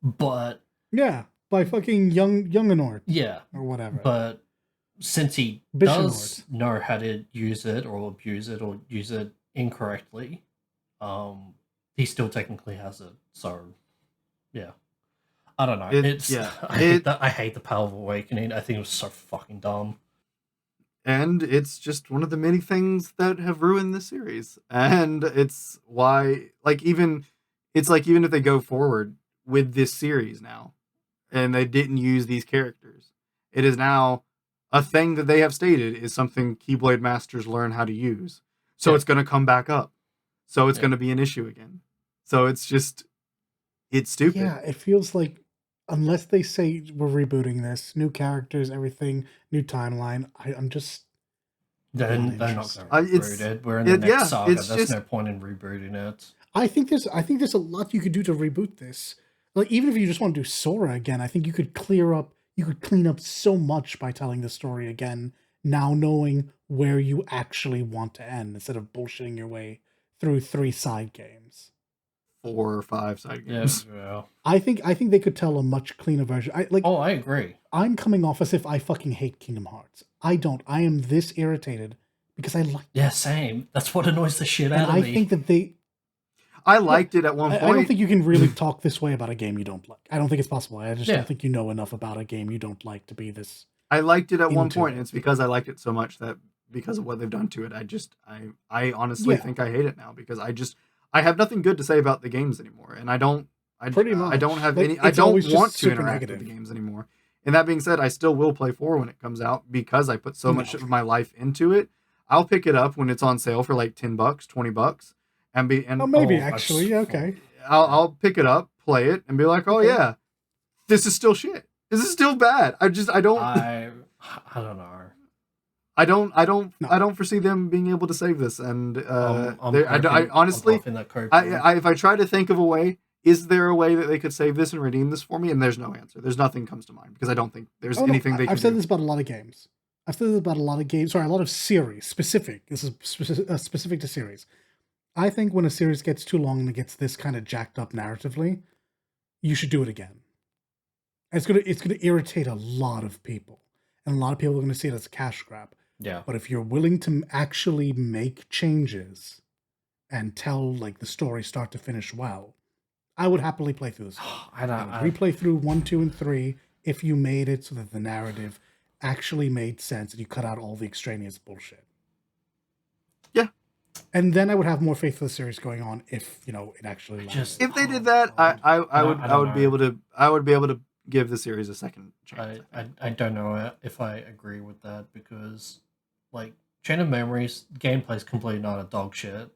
But yeah, by fucking Younganort. Yeah. Or whatever. But since he does know how to use it or abuse it or use it incorrectly, he still technically has it. So, yeah. I don't know. I hate the power of awakening. I think it was so fucking dumb. And it's just one of the many things that have ruined the series. And it's why, like, even if they go forward with this series now and they didn't use these characters, it is now a thing that they have stated is something Keyblade Masters learn how to use. So it's going to come back up. So it's going to be an issue again. So it's stupid. Yeah, it feels like unless they say we're rebooting this, new characters, everything, new timeline, I'm just they're not going to reboot it. We're in the next saga. There's no point in rebooting it. I think there's a lot you could do to reboot this. Like, even if you just want to do Sora again, I think you could clean up so much by telling the story again, now knowing where you actually want to end instead of bullshitting your way through 3 side games. 4 or 5 side games. Yeah. I think they could tell a much cleaner version. I agree. I'm coming off as if I fucking hate Kingdom Hearts. I don't. I am this irritated because I like. Yeah, same. That's what annoys the shit out of me. I think that I liked it at one point. I don't think you can really talk this way about a game you don't like. I don't think it's possible. I just don't think you know enough about a game you don't like to be this. I liked it at one point, and it's because I liked it so much that because of what they've done to it, I honestly think I hate it now because I have nothing good to say about the games anymore, and I don't have any. I don't want to interact with the games anymore. And that being said, I still will play 4 when it comes out because I put so much of my life into it. I'll pick it up when it's on sale for like $10, $20, okay. I'll pick it up, play it, and be like, oh yeah, this is still shit. This is still bad. I don't. I don't know. I don't foresee them being able to save this, and I honestly, if I try to think of a way, is there a way that they could save this and redeem this for me? And there's no answer. There's nothing comes to mind because I don't think there's anything they can do. I've said this about a lot of games. Sorry, a lot of series. Specific. This is specific to series. I think when a series gets too long and it gets this kind of jacked up narratively, you should do it again. It's gonna irritate a lot of people, and a lot of people are gonna see it as a cash grab. Yeah. But if you're willing to actually make changes and tell like the story start to finish well, I would happily play through this. I would replay through 1, 2, and 3 if you made it so that the narrative actually made sense and you cut out all the extraneous bullshit. Yeah. And then I would have more faith for the series going on if it actually if they did that, I would be able to give the series a second chance. I don't know if I agree with that because like Chain of Memories gameplay is completely not a dog shit.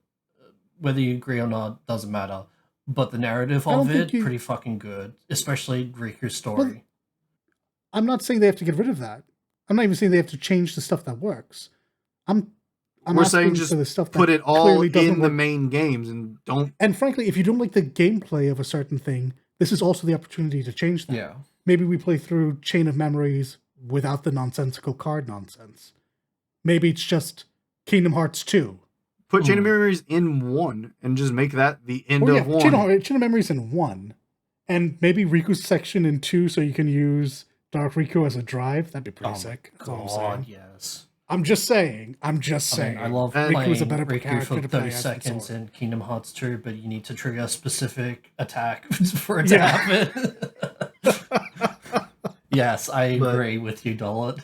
Whether you agree or not doesn't matter. But the narrative of it pretty fucking good, especially Riku's story. Well, I'm not saying they have to get rid of that. I'm not even saying they have to change the stuff that works. We're saying just the stuff put it all in the main games and don't. And frankly, if you don't like the gameplay of a certain thing, this is also the opportunity to change that. Yeah. Maybe we play through Chain of Memories without the nonsensical card nonsense. Maybe it's just Kingdom Hearts 2. Put Chain of Memories in 1 and just make that the end of 1. Chain of Memories in 1. And maybe Riku's section in 2 so you can use Dark Riku as a drive. That'd be pretty sick. God, yes. I'm just saying. I love playing Riku for 30 seconds in Kingdom Hearts 2, but you need to trigger a specific attack for it to happen. Yes, I agree with you, Dollot.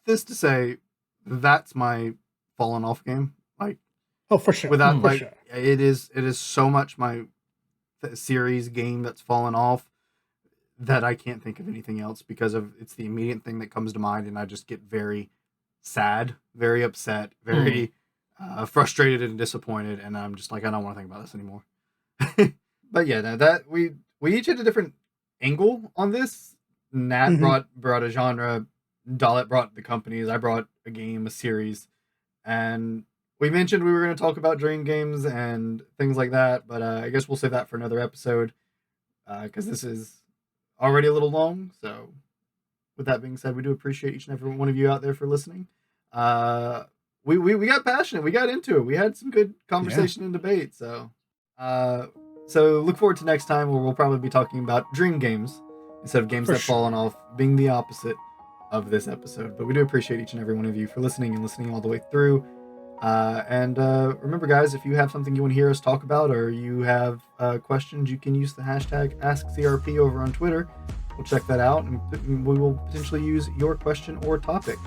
This to say, that's my fallen off game. Like, for sure. It is so much my series game that's fallen off that I can't think of anything else because it's the immediate thing that comes to mind, and I just get very sad, very upset, very frustrated and disappointed, and I'm just like, I don't want to think about this anymore. But yeah, no, that we each had a different angle on this. Nat brought a genre, Dalit brought the companies, I brought a game, a series, and we mentioned we were going to talk about dream games and things like that, but I guess we'll save that for another episode because this is already a little long. So with that being said, we do appreciate each and every one of you out there for listening. We got passionate. We got into it. We had some good conversation and debate. So look forward to next time where we'll probably be talking about dream games instead of games that fallen off, being the opposite of this episode. But we do appreciate each and every one of you for listening and listening all the way through. And remember, guys, if you have something you want to hear us talk about or you have questions, you can use the hashtag AskCRP over on Twitter. We'll check that out and we will potentially use your question or topic.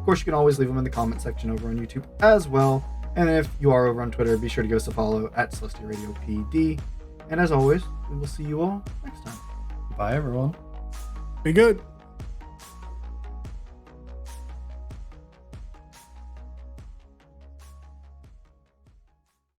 Of course, you can always leave them in the comment section over on YouTube as well. And if you are over on Twitter, be sure to give us a follow at Celestia Radio PD. And as always, we will see you all next time. Bye, everyone. Be good.